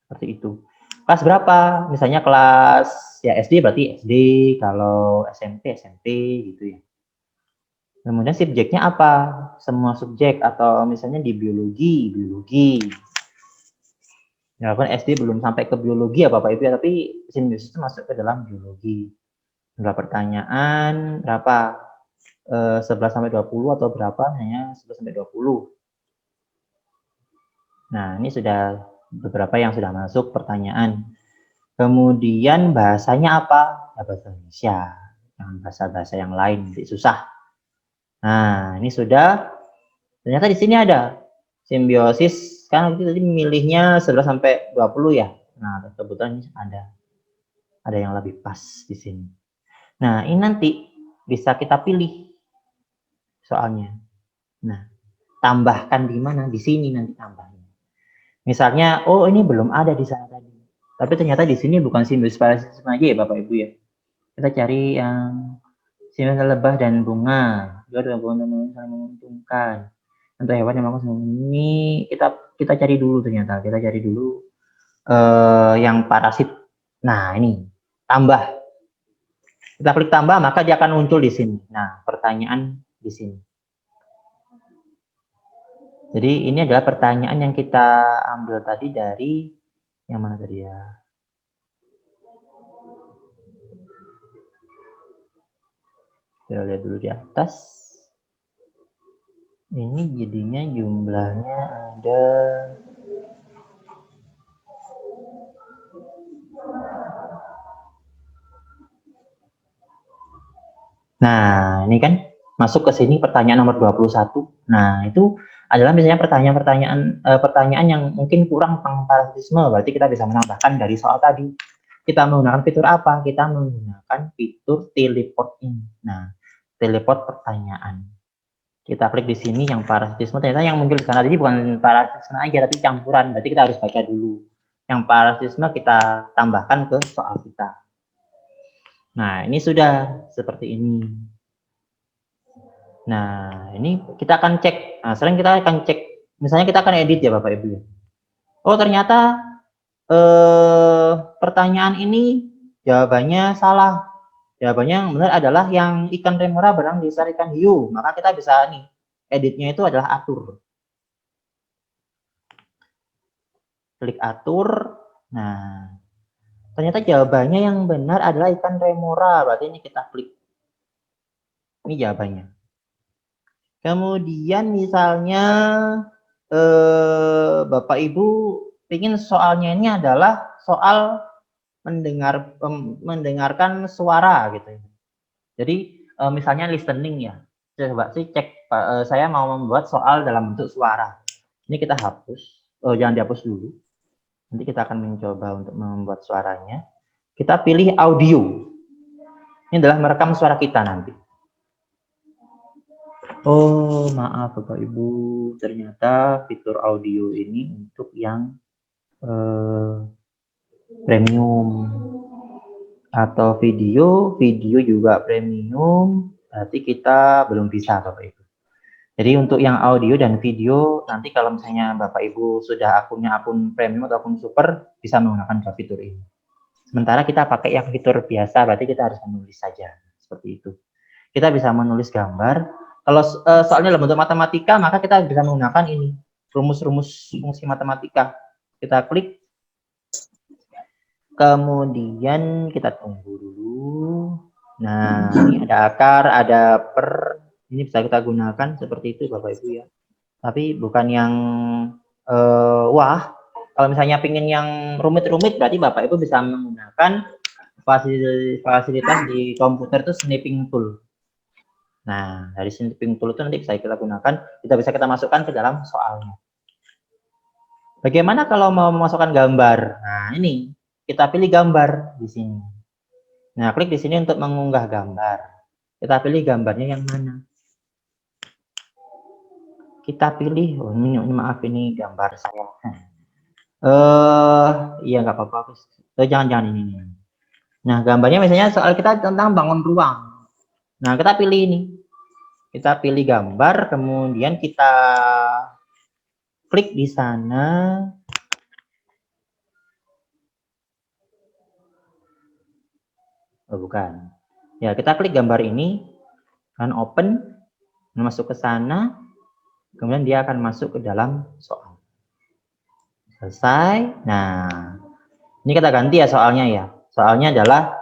Seperti itu. Kelas berapa? Misalnya kelas ya SD berarti SD, kalau SMP gitu ya. Kemudian subjeknya apa? Semua subjek, atau misalnya di biologi. Ya, walaupun SD belum sampai ke biologi ya Bapak Ibu ya, tapi simbiosis itu masuk ke dalam biologi. Berapa pertanyaan, berapa? 11 sampai 20 atau berapa? Hanya 11 sampai 20. Nah, ini sudah beberapa yang sudah masuk pertanyaan. Kemudian bahasanya apa? Ya, bahasa Indonesia. Jangan bahasa-bahasa yang lain, nanti susah. Nah, ini sudah. Ternyata di sini ada simbiosis. Kan kita tadi milihnya 11 sampai 20 ya. Nah, kebetulan ada. Ada yang lebih pas di sini. Nah, ini nanti bisa kita pilih soalnya. Nah, tambahkan di mana? Di sini nanti tambahnya. Misalnya, oh ini belum ada di sana tadi. Tapi ternyata di sini bukan simbiosis parasitisme aja ya Bapak Ibu ya. Kita cari yang simbiosis lebah dan bunga. Dua hubungan saling menguntungkan. Untuk hewan yang makan ini kita cari dulu ternyata. Kita cari dulu yang parasit. Nah, ini tambah. Kita klik tambah, maka dia akan muncul di sini. Nah, pertanyaan di sini. Jadi ini adalah pertanyaan yang kita ambil tadi dari yang mana tadi ya? Kita lihat dulu di atas. Ini jadinya jumlahnya ada Nah, ini kan masuk ke sini pertanyaan nomor 21. Nah, itu adalah misalnya pertanyaan yang mungkin kurang tentang parasitisme, berarti kita bisa menambahkan dari soal tadi. Kita menggunakan fitur apa? Kita menggunakan fitur teleport ini. Nah, teleport pertanyaan. Kita klik di sini yang parasitisme, ternyata yang muncul di sana tadi bukan parasitisme aja, tapi campuran. Berarti kita harus baca dulu. Yang parasitisme kita tambahkan ke soal kita. Nah, ini sudah seperti ini. Nah, ini kita akan cek. Nah, sekarang kita akan cek. Misalnya kita akan edit ya Bapak Ibu. Oh, ternyata pertanyaan ini jawabannya salah. Jawabannya yang benar adalah yang ikan remora berang di dasar ikan hiu. Maka kita bisa nih, editnya itu adalah atur. Klik atur. Nah, ternyata jawabannya yang benar adalah ikan remora. Berarti ini kita klik. Ini jawabannya. Kemudian misalnya Bapak Ibu ingin soalnya ini adalah soal mendengarkan suara gitu. Jadi misalnya listening ya. Coba sih cek saya mau membuat soal dalam bentuk suara. Ini kita hapus. Jangan dihapus dulu. Nanti kita akan mencoba untuk membuat suaranya. Kita pilih audio. Ini adalah merekam suara kita nanti. Oh, maaf Bapak Ibu, ternyata fitur audio ini untuk yang premium. Atau video juga premium, berarti kita belum bisa Bapak Ibu. Jadi untuk yang audio dan video, nanti kalau misalnya Bapak Ibu sudah akunnya akun premium atau akun super, bisa menggunakan dua fitur ini. Sementara kita pakai yang fitur biasa, berarti kita harus menulis saja, seperti itu. Kita bisa menulis gambar. Kalau soalnya dalam bentuk matematika, maka kita bisa menggunakan ini, rumus-rumus fungsi matematika. Kita klik, kemudian kita tunggu dulu. Nah, ini ada akar, ada per, ini bisa kita gunakan seperti itu Bapak Ibu ya. Tapi bukan yang wah, kalau misalnya pingin yang rumit-rumit, berarti Bapak Ibu bisa menggunakan fasilitas di komputer itu snipping tool. Nah, dari snipping tool itu nanti bisa kita gunakan, bisa kita masukkan ke dalam soalnya. Bagaimana kalau mau memasukkan gambar? Nah, ini kita pilih gambar di sini. Nah, klik di sini untuk mengunggah gambar. Kita pilih gambarnya yang mana? Kita pilih, oh ini maaf ini gambar saya. Iya nggak apa-apa. Jangan ini. Nah, gambarnya misalnya soal kita tentang bangun ruang. Nah, kita pilih ini. Kita pilih gambar, kemudian kita klik di sana. Oh, bukan. Ya, kita klik gambar ini, kan open, masuk ke sana, kemudian dia akan masuk ke dalam soal. Selesai. Nah, ini kita ganti ya soalnya ya. Soalnya adalah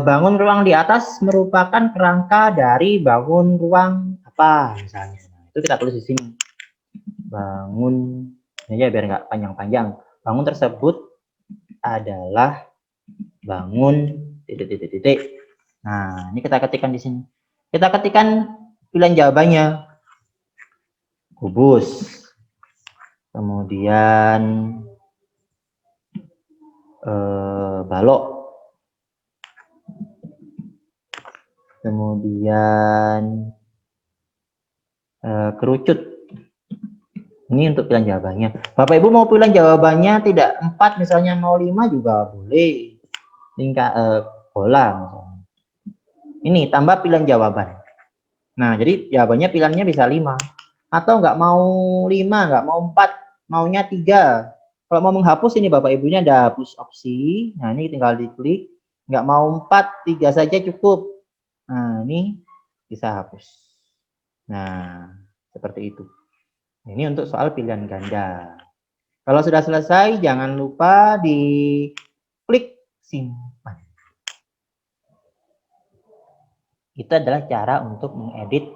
bangun ruang di atas merupakan kerangka dari bangun ruang apa misalnya. Nah, itu kita tulis di sini. Bangun, ini aja biar nggak panjang-panjang. Bangun tersebut adalah bangun titik. Nah, ini kita ketikkan di sini. Kita ketikkan pilihan jawabannya. Kubus. Kemudian balok. Kemudian kerucut. Ini untuk pilihan jawabannya. Bapak Ibu mau pilihan jawabannya tidak 4 misalnya mau 5 juga boleh. Tingkat bola misalnya. Ini tambah pilihan jawaban. Nah, jadi jawabannya pilihannya bisa 5. Atau nggak mau 5, nggak mau 4, maunya 3. Kalau mau menghapus ini Bapak Ibunya ada hapus opsi. Nah, ini tinggal diklik. Nggak mau 4, 3 saja cukup. Nah, ini bisa hapus. Nah, seperti itu. Ini untuk soal pilihan ganda. Kalau sudah selesai, jangan lupa di klik simpan. Itu adalah cara untuk mengedit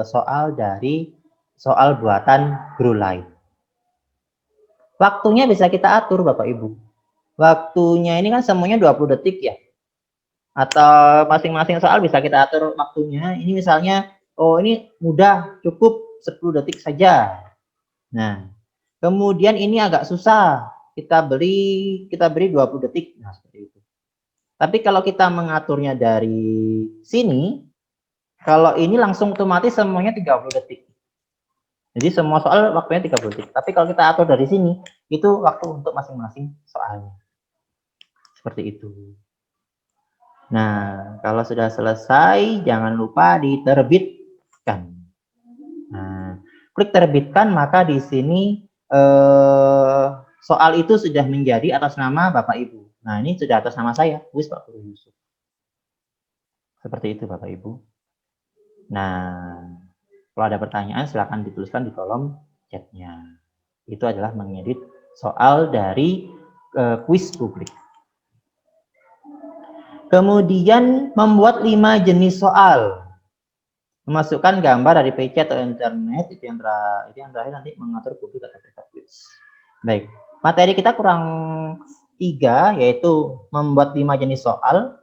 soal dari soal buatan guru lain. Waktunya bisa kita atur Bapak Ibu. Waktunya ini kan semuanya 20 detik ya. Atau masing-masing soal bisa kita atur waktunya. Ini misalnya, oh ini mudah, cukup 10 detik saja. Nah, kemudian ini agak susah. Kita beri 20 detik. Nah, seperti itu. Tapi kalau kita mengaturnya dari sini, kalau ini langsung otomatis semuanya 30 detik. Jadi semua soal waktunya 30 detik. Tapi kalau kita atur dari sini, itu waktu untuk masing-masing soalnya. Seperti itu. Nah, kalau sudah selesai, jangan lupa diterbitkan. Nah, klik terbitkan, maka di sini soal itu sudah menjadi atas nama Bapak Ibu. Nah, ini sudah atas nama saya, Wis Pak Guru Yusuf. Seperti itu Bapak Ibu. Nah, kalau ada pertanyaan silakan dituliskan di kolom chatnya. Itu adalah mengedit soal dari kuis publik. Kemudian membuat 5 jenis soal. Memasukkan gambar dari PC atau internet, itu yang terakhir nanti mengatur publik atau private kuis. Baik, materi kita kurang 3, yaitu membuat 5 jenis soal.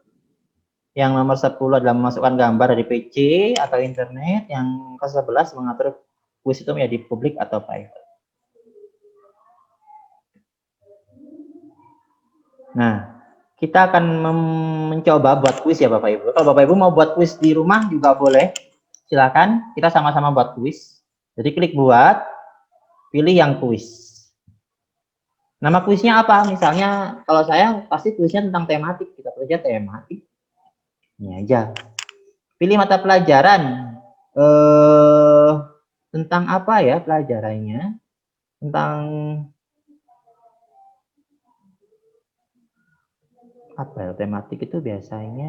Yang nomor 10 adalah memasukkan gambar dari PC atau internet. Yang ke-11 mengatur kuis itu menjadi publik atau private. Nah, kita akan mencoba buat kuis ya Bapak Ibu. Kalau Bapak Ibu mau buat kuis di rumah juga boleh. Silakan, kita sama-sama buat kuis. Jadi klik buat, pilih yang kuis. Nama kuisnya apa? Misalnya kalau saya pasti kuisnya tentang tematik. Kita kerja tematik. Ini aja. Pilih mata pelajaran. Tentang apa ya pelajarannya? Tentang apa ya, tematik itu biasanya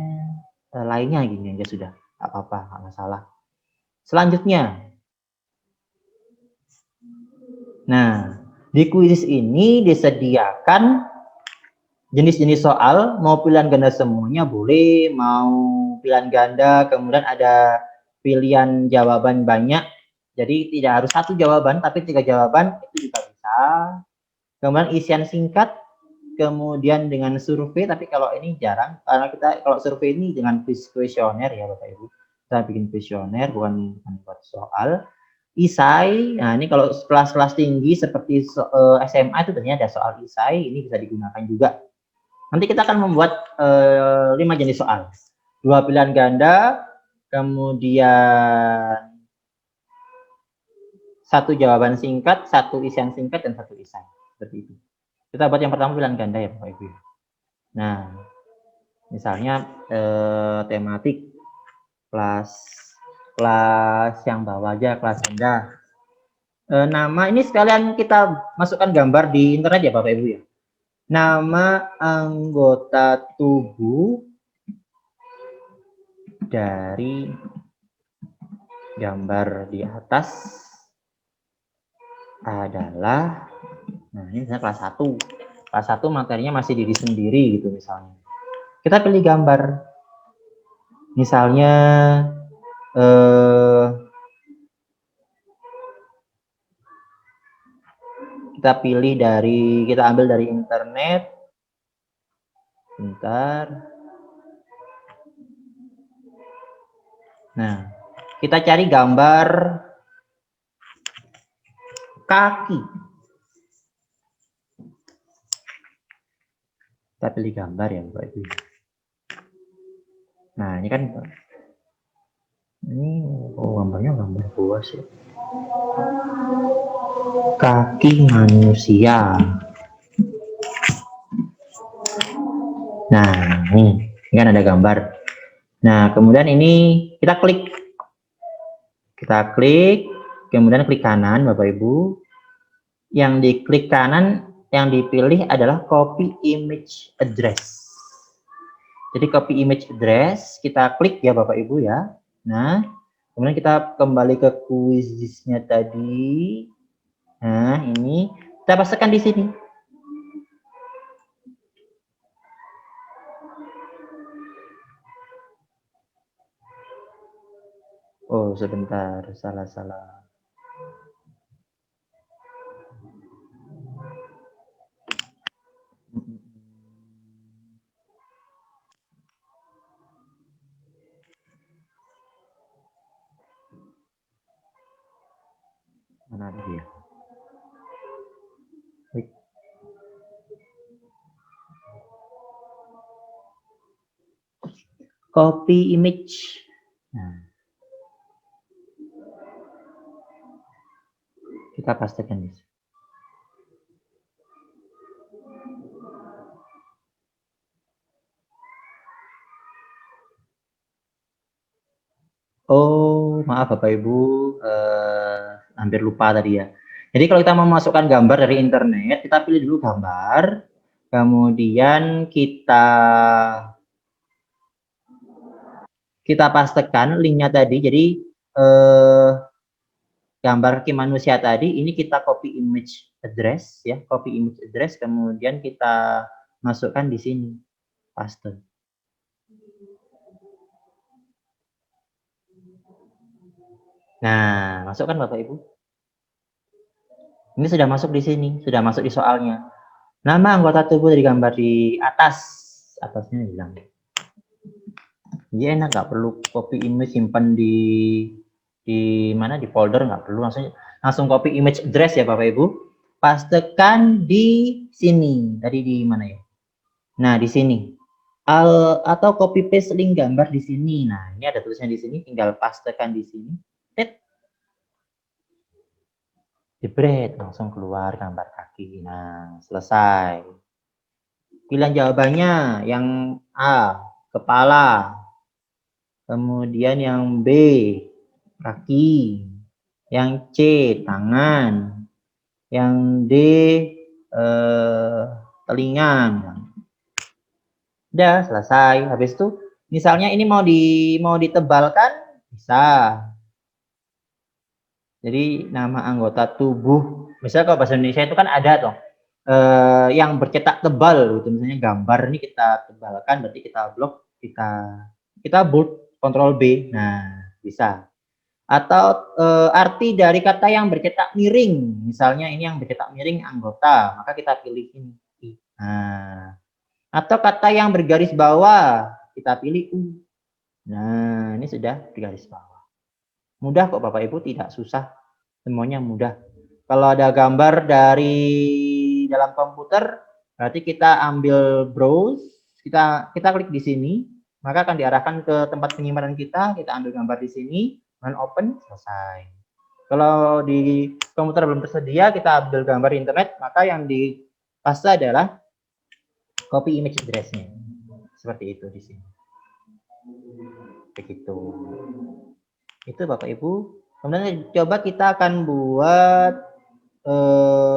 lainnya gini aja sudah, apa-apa, nggak masalah. Selanjutnya, nah di kuis ini disediakan jenis-jenis soal, mau pilihan ganda semuanya boleh, mau pilihan ganda, kemudian ada pilihan jawaban banyak, jadi tidak harus satu jawaban tapi 3 jawaban itu juga bisa. Kemudian isian singkat, kemudian dengan survei, tapi kalau ini jarang karena kita kalau survei ini dengan kuesioner ya Bapak Ibu, kita bikin kuesioner bukan buat soal. Isai, nah ini kalau kelas-kelas tinggi seperti SMA itu ternyata ada soal isai, ini bisa digunakan juga. Nanti kita akan membuat 5 jenis soal, 2 pilihan ganda, kemudian 1 jawaban singkat, 1 isian singkat, dan 1 isai, seperti itu. Kita buat yang pertama pilihan ganda ya Bapak Ibu. Nah, misalnya tematik kelas yang bawah aja, kelas rendah. Nama ini sekalian kita masukkan gambar di internet ya Bapak Ibu ya. Nama anggota tubuh dari gambar di atas adalah, nah ini misalnya kelas 1. Kelas 1 materinya masih diri sendiri gitu misalnya. Kita pilih gambar. Misalnya kita ambil dari internet. Bentar. Nah, kita cari gambar kaki. Kita pilih gambar ya Bapak Ibu. Nah, ini kan ini gambarnya gambar buas ya. Kaki manusia. Nah, ini kan ada gambar. Nah, kemudian ini kita klik. Kemudian klik kanan Bapak Ibu. Yang diklik kanan, yang dipilih adalah copy image address. Jadi copy image address, kita klik ya Bapak Ibu ya. Nah, kemudian kita kembali ke kuisnya tadi. Nah, ini kita pastikan di sini. Oh, sebentar, salah. Mana ada dia? Copy image. Nah, kita pastikan di sini. Oh, maaf Bapak Ibu, hampir lupa tadi ya. Jadi kalau kita mau masukkan gambar dari internet, kita pilih dulu gambar, kemudian kita pastekan linknya tadi. Jadi gambar kaki manusia tadi, ini kita copy image address ya, copy image address, kemudian kita masukkan di sini, paste. Nah, masukkan Bapak Ibu. Ini sudah masuk di sini, sudah masuk di soalnya. Nama anggota tubuh dari gambar di atasnya hilang. Iya enak, nggak perlu copy image simpan di mana, di folder, nggak perlu, langsung copy image address ya Bapak Ibu. Pastekan di sini. Tadi di mana ya? Nah, di sini. Atau copy paste link gambar di sini. Nah, ini ada tulisannya di sini, tinggal pastekan di sini. Jebret, langsung keluar gambar kaki. Nah, selesai. Pilihan jawabannya yang A, kepala. Kemudian yang B, kaki. Yang C, tangan. Yang D, telinga. Udah selesai. Habis itu misalnya ini mau ditebalkan, bisa. Jadi nama anggota tubuh, misalnya kalau bahasa Indonesia itu kan ada toh yang bercetak tebal gitu, misalnya gambar ini kita tebalkan, berarti kita blok, kita bold, Ctrl B. Nah, bisa. Atau arti dari kata yang bercetak miring, misalnya ini yang bercetak miring anggota, maka kita pilih ini. Nah, atau kata yang bergaris bawah, kita pilih U. Nah, ini sudah bergaris bawah. Mudah kok Bapak Ibu, tidak susah, semuanya mudah. Kalau ada gambar dari dalam komputer, berarti kita ambil browse, kita klik di sini, maka akan diarahkan ke tempat penyimpanan kita ambil gambar di sini, dan open, selesai. Kalau di komputer belum tersedia, kita ambil gambar internet, maka yang dipaste adalah copy image address-nya. Seperti itu di sini. Begitu. Itu Bapak Ibu. Kemudian coba kita akan buat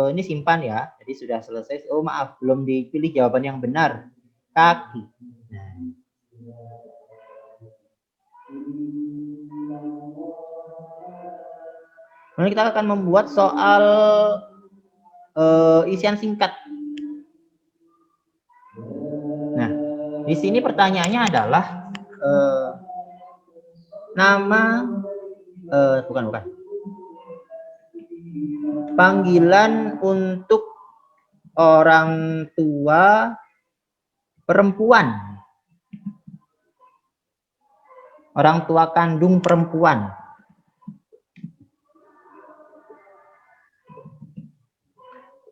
ini simpan ya. Jadi sudah selesai. Oh maaf, belum dipilih jawaban yang benar. Kaki. Nah. Kemudian kita akan membuat soal isian singkat. Nah, di sini pertanyaannya adalah nama bukan. Panggilan untuk orang tua perempuan. Orang tua kandung perempuan.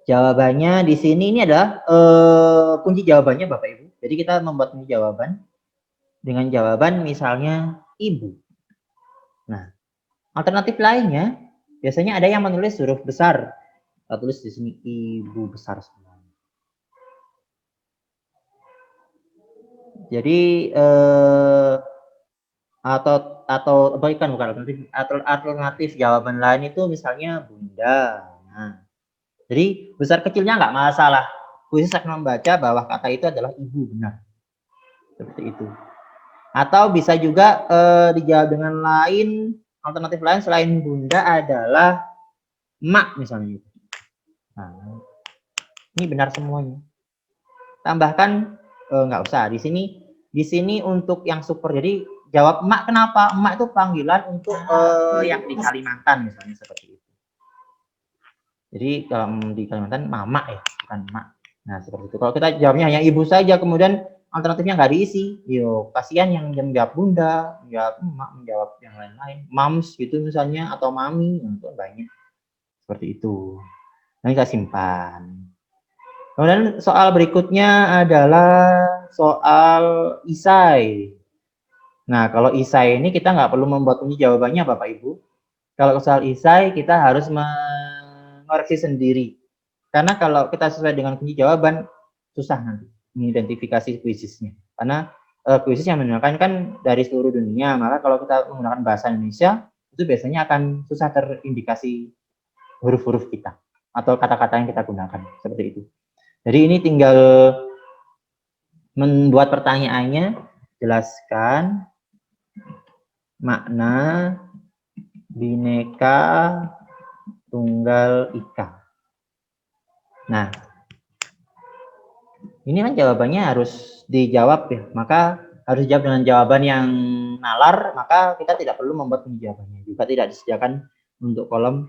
Jawabannya di sini ini adalah kunci jawabannya Bapak Ibu. Jadi kita membuat kunci jawaban dengan jawaban misalnya ibu. Nah, alternatif lainnya biasanya ada yang menulis huruf besar. Kita tulis di sini ibu besar semua. Jadi atau bukan alternatif jawaban lain itu misalnya bunda. Nah, jadi besar kecilnya nggak masalah. Khusus akan membaca bahwa kata itu adalah ibu, benar. Seperti itu. Atau bisa juga dijawab dengan lain, alternatif lain selain bunda adalah mak misalnya. Nah, ini benar semuanya. Tambahkan nggak usah di sini untuk yang super. Jadi jawab mak, kenapa? Mak itu panggilan untuk yang di Kalimantan misalnya, seperti itu. Jadi kalau di Kalimantan mama ya, bukan mak. Nah, seperti itu. Kalau kita jawabnya hanya ibu saja, kemudian alternatifnya nggak diisi, yo kasihan yang menjawab bunda, menjawab emak, menjawab yang lain-lain, mams gitu misalnya, atau mami, itu banyak. Seperti itu. Nanti kita simpan. Kemudian soal berikutnya adalah soal isai. Nah, kalau isai ini kita nggak perlu membuat kunci jawabannya, Bapak Ibu. Kalau soal isai kita harus mengoreksi sendiri. Karena kalau kita sesuai dengan kunci jawaban, susah nanti mengidentifikasi kuisisnya. Karena kuisis yang menggunakan kan dari seluruh dunia, maka kalau kita menggunakan bahasa Indonesia, itu biasanya akan susah terindikasi huruf-huruf kita atau kata-kata yang kita gunakan, seperti itu. Jadi ini tinggal membuat pertanyaannya, jelaskan makna Bhinneka Tunggal Ika. Nah, ini kan jawabannya harus dijawab ya, maka harus dijawab dengan jawaban yang nalar, maka kita tidak perlu membuat kunci jawabannya. Juga tidak disediakan untuk kolom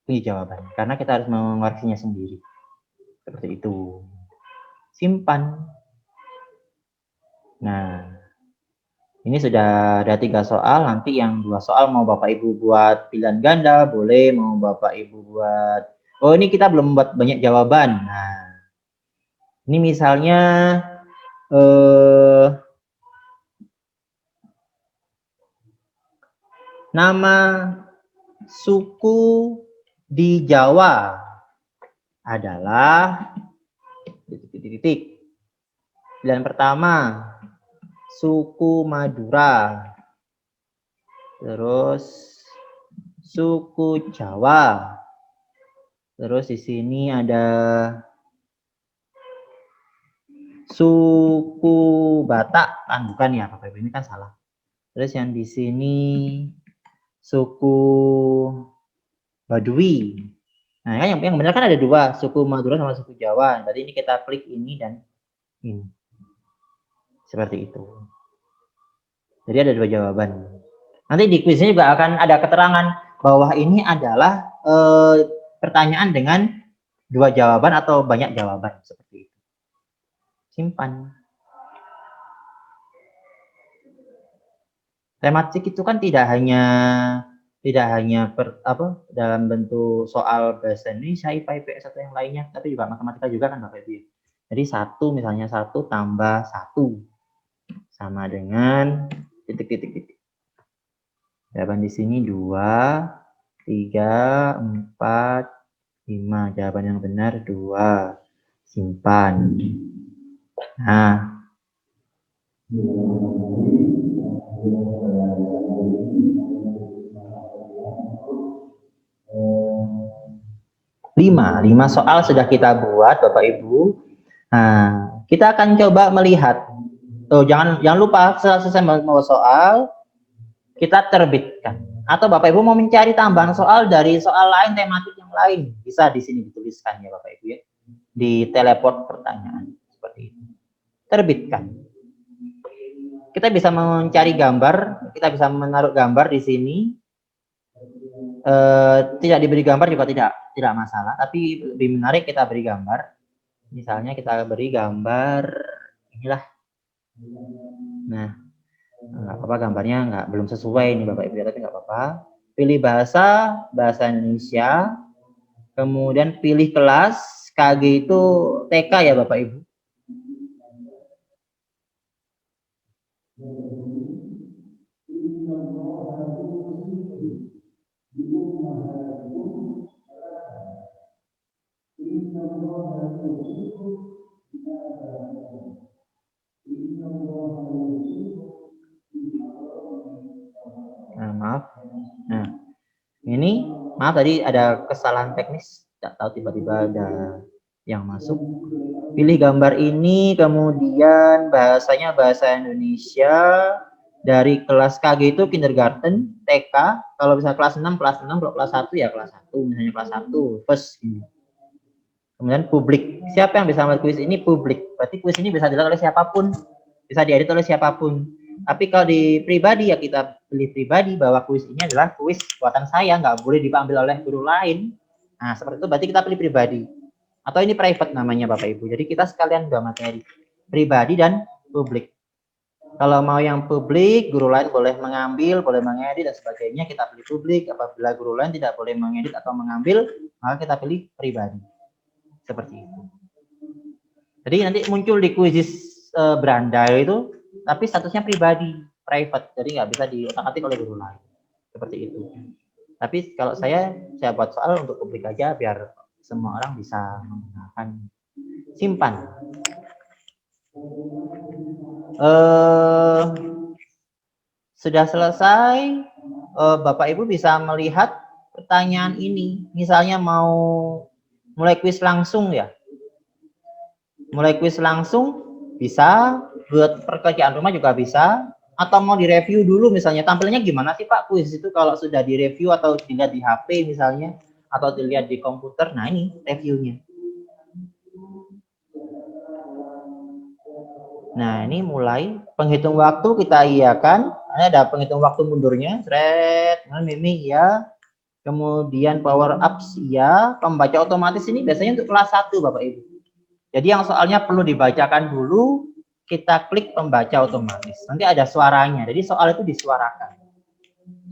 kunci jawaban, karena kita harus mengoreksinya sendiri. Seperti itu. Simpan. Nah, ini sudah ada 3 soal, nanti yang 2 soal mau Bapak Ibu buat pilihan ganda, boleh, mau Bapak Ibu buat, oh ini kita belum buat banyak jawaban. Nah, ini misalnya nama suku di Jawa adalah titik-titik. Pilihan pertama, suku Madura. Terus suku Jawa. Terus di sini ada suku Batak, kan bukan ya Bapak Ibu, ini kan salah. Terus yang di sini suku Baduy. Nah, kan yang benar kan ada 2, suku Madura sama suku Jawa. Berarti ini kita klik ini dan ini. Seperti itu. Jadi ada 2 jawaban. Nanti di kuisnya juga akan ada keterangan bahwa ini adalah pertanyaan dengan 2 jawaban atau banyak jawaban, seperti itu. Simpan. Tematik itu kan tidak hanya dalam bentuk soal bahasa Indonesia, IPA, IPS atau yang lainnya, tapi juga matematika juga kan Bapak Ibu. Jadi 1 misalnya 1 tambah 1 sama dengan titik-titik. Jawaban di sini 2, 3, 4, 5. Jawaban yang benar 2. Simpan. Nah. 5 soal sudah kita buat Bapak Ibu. Nah, kita akan coba melihat. Tuh, jangan lupa selesai membawa soal, kita terbitkan. Atau Bapak Ibu mau mencari tambahan soal dari soal lain, tematik yang lain, bisa di sini dituliskan ya Bapak Ibu ya. Di teleport pertanyaan seperti itu. Terbitkan. Kita bisa mencari gambar, kita bisa menaruh gambar di sini. Tidak diberi gambar juga tidak masalah, tapi lebih menarik kita beri gambar. Misalnya kita beri gambar inilah. Nah, nggak apa-apa gambarnya belum sesuai nih Bapak Ibu, tapi nggak apa-apa. Pilih bahasa Indonesia, kemudian pilih kelas, KG itu TK ya Bapak Ibu. Nah, maaf. Nah, ini maaf tadi ada kesalahan teknis, tidak tahu tiba-tiba ada yang masuk. Pilih gambar ini, kemudian bahasanya bahasa Indonesia dari kelas KG itu kindergarten, TK. Kalau bisa kelas 6, kalau kelas 1 ya kelas 1, misalnya kelas 1, first ini. Kemudian publik. Siapa yang bisa membuat kuis ini? Publik. Berarti kuis ini bisa dilihat oleh siapapun, bisa diedit oleh siapapun. Tapi kalau di pribadi ya kita pilih pribadi bahwa kuis ini adalah kuis buatan saya, nggak boleh diambil oleh guru lain. Nah, seperti itu berarti kita pilih pribadi. Atau ini private namanya Bapak Ibu. Jadi kita sekalian 2 materi, pribadi dan publik. Kalau mau yang publik, guru lain boleh mengambil, boleh mengedit dan sebagainya, kita pilih publik. Apabila guru lain tidak boleh mengedit atau mengambil, maka kita pilih pribadi. Seperti itu. Jadi nanti muncul di kuisis beranda itu, tapi statusnya pribadi, private. Jadi nggak bisa diutak-atik oleh guru lain. Seperti itu. Tapi kalau saya buat soal untuk publik aja, biar semua orang bisa menggunakan. Simpan. Sudah selesai, Bapak Ibu bisa melihat pertanyaan ini. Misalnya mau mulai kuis langsung ya. Mulai kuis langsung bisa, buat pekerjaan rumah juga bisa, atau mau direview dulu misalnya tampilnya gimana sih Pak kuis itu kalau sudah direview atau dilihat di HP misalnya, atau dilihat di komputer. Nah ini reviewnya. Nah, ini mulai penghitung waktu kita iakan. Ada penghitung waktu mundurnya. Thread, mimi ya. Kemudian power ups ya. Pembaca otomatis ini biasanya untuk kelas 1 Bapak Ibu. Jadi yang soalnya perlu dibacakan dulu, kita klik pembaca otomatis. Nanti ada suaranya. Jadi soal itu disuarakan.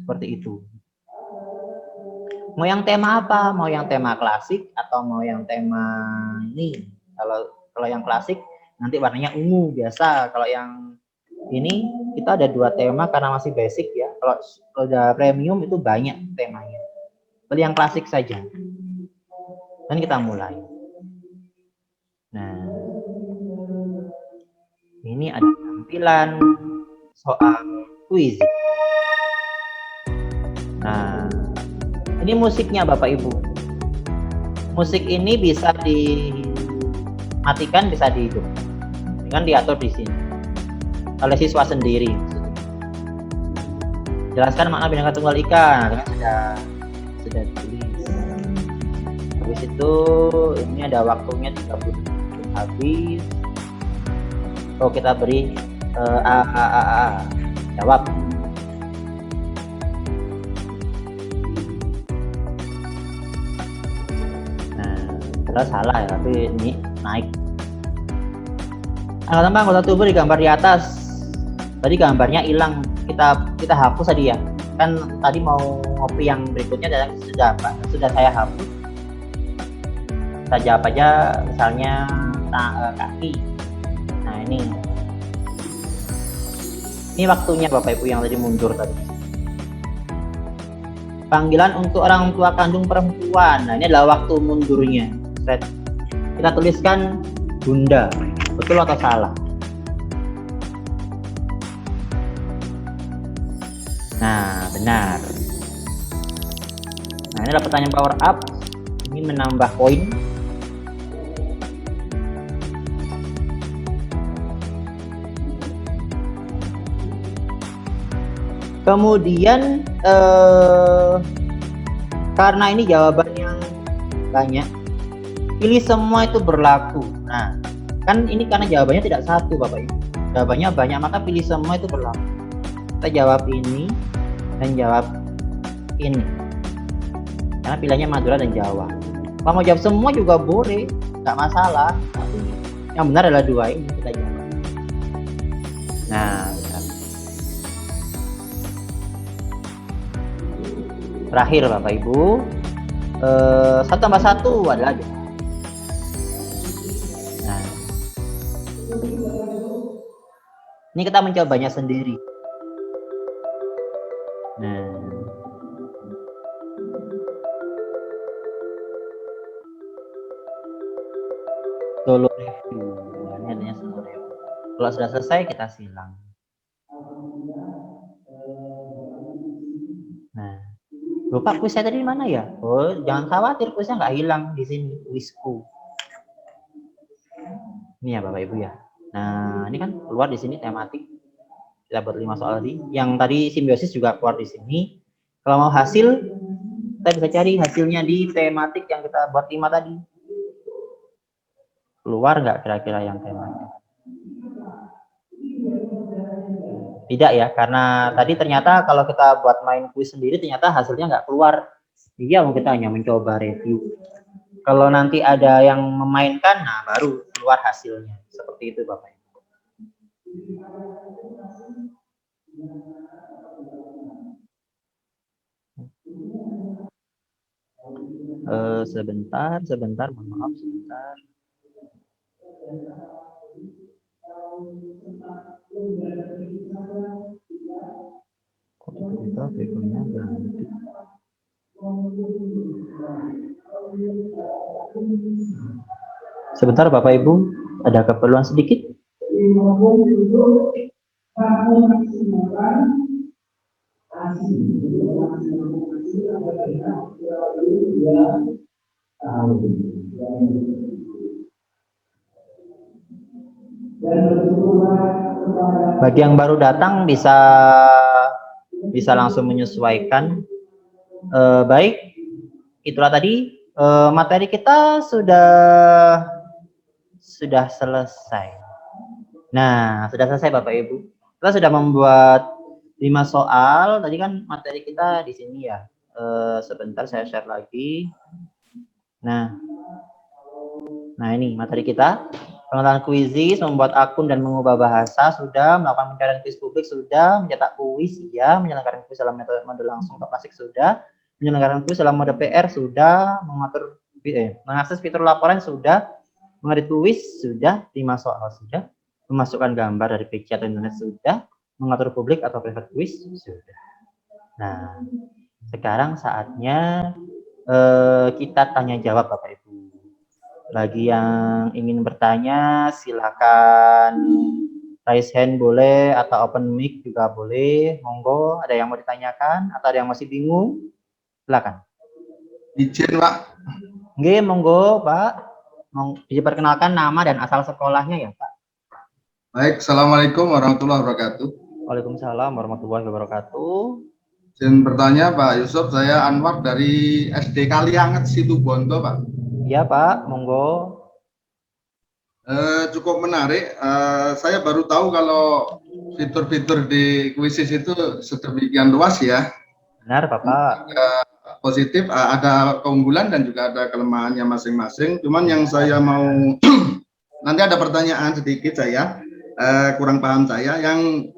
Seperti itu. Mau yang tema apa? Mau yang tema klasik atau mau yang tema ini? Kalau yang klasik nanti warnanya ungu biasa. Kalau yang ini kita ada 2 tema karena masih basic ya. Kalau udah premium itu banyak temanya. Pilih yang klasik saja. Dan kita mulai. Nah, ini ada tampilan soal kuis. Nah, ini musiknya Bapak Ibu. Musik ini bisa dimatikan, bisa dihidupkan. Kan diatur di sini oleh siswa sendiri. Jelaskan makna Bhinneka Tunggal Ika, kan sudah tulis. Habis itu ini ada waktunya 30 menit habis. Oh, kita beri jawab. Nah, terus salah ya, tapi ini naik. Anggota tubuh digambar di atas. Tadi gambarnya hilang, kita hapus tadi ya. Kan tadi mau ngopi yang berikutnya dan sudah saya hapus. Kita jawab aja misalnya kaki. Nah, ini waktunya Bapak Ibu yang tadi mundur tadi. Panggilan untuk orang tua kandung perempuan. Nah, ini adalah waktu mundurnya. Kita tuliskan Bunda. Betul atau salah? Nah, benar. Nah, ini adalah pertanyaan power up. Ini menambah poin. Kemudian karena ini jawaban yang banyak, pilih semua itu berlaku. Nah, kan ini karena jawabannya tidak satu Bapak Ibu. Jawabannya banyak, maka pilih semua itu berlaku. Kita jawab ini dan jawab ini. Karena pilihannya Madura dan Jawa. Kalau mau jawab semua juga boleh, nggak masalah. Tapi yang benar adalah 2 ini kita jawab. Nah, terakhir Bapak Ibu, 1 tambah 1 adalah 2. Nah, ini kita mencobanya sendiri. Nah, solo review. Ini adanya solo review. Kalau sudah selesai kita silang. Nah, lupa kuis saya tadi di mana ya? Oh, jangan khawatir, kuisnya nggak hilang di sini, kuisku. Ini ya Bapak Ibu ya. Nah, ini kan keluar di sini tematik. Kita buat 5 soal tadi. Yang tadi simbiosis juga keluar di sini. Kalau mau hasil, kita bisa cari hasilnya di tematik yang kita buat 5 tadi. Keluar nggak kira-kira yang tematik? Tidak ya, karena tadi ternyata kalau kita buat main kuis sendiri ternyata hasilnya nggak keluar. Iya, kita hanya mencoba review. Kalau nanti ada yang memainkan, nah baru keluar hasilnya. Seperti itu Bapak Ibu. Sebentar, mohon maaf sebentar. Kok tiba-tiba backgroundnya ganti? Sebentar Bapak Ibu, ada keperluan sedikit. Bagi yang baru datang bisa langsung menyesuaikan. Baik, itulah tadi materi kita sudah selesai. Nah, sudah selesai Bapak Ibu. Kita sudah membuat 5 soal. Tadi kan materi kita di sini ya. Sebentar saya share lagi. Nah ini materi kita. Pengetahuan kuisis, membuat akun dan mengubah bahasa sudah, melakukan pencarian kuis publik sudah, mencetak kuis ya, menyelenggarakan kuis dalam mode langsung atau klasik sudah, menyelenggarakan kuis dalam mode PR sudah, mengakses fitur laporan sudah, mengedit kuis sudah, 5 soal sudah, memasukkan gambar dari PC atau internet sudah, mengatur publik atau private kuis sudah. Nah, sekarang saatnya kita tanya jawab Bapak Ibu. Bagi yang ingin bertanya, silakan raise hand boleh, atau open mic juga boleh. Monggo, ada yang mau ditanyakan atau ada yang masih bingung? Silakan. Izin, Pak. Nggih, monggo, Pak. Diperkenalkan nama dan asal sekolahnya ya, Pak. Baik, Assalamualaikum warahmatullahi wabarakatuh. Waalaikumsalam warahmatullahi wabarakatuh. Izin bertanya, Pak Yusuf, saya Anwar dari SD Kalianget, Situbondo, Pak. Iya, Pak, monggo. Cukup menarik. Saya baru tahu kalau fitur-fitur di kuisis itu sedemikian luas ya. Benar, Bapak. Positif, ada keunggulan dan juga ada kelemahannya masing-masing. Cuman yang saya mau nanti ada pertanyaan sedikit saya kurang paham saya. Yang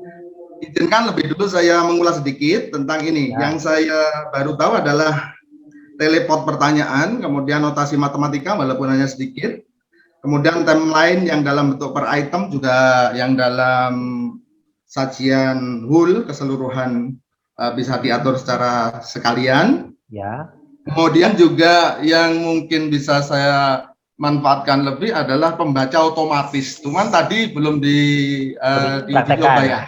izinkan lebih dulu saya mengulas sedikit tentang ini. Ya. Yang saya baru tahu adalah teleport pertanyaan, kemudian notasi matematika walaupun hanya sedikit, kemudian timeline yang dalam bentuk per item juga yang dalam sajian whole keseluruhan bisa diatur secara sekalian. Ya. Kemudian juga yang mungkin bisa saya manfaatkan lebih adalah pembaca otomatis. Cuman tadi belum dicoba ya.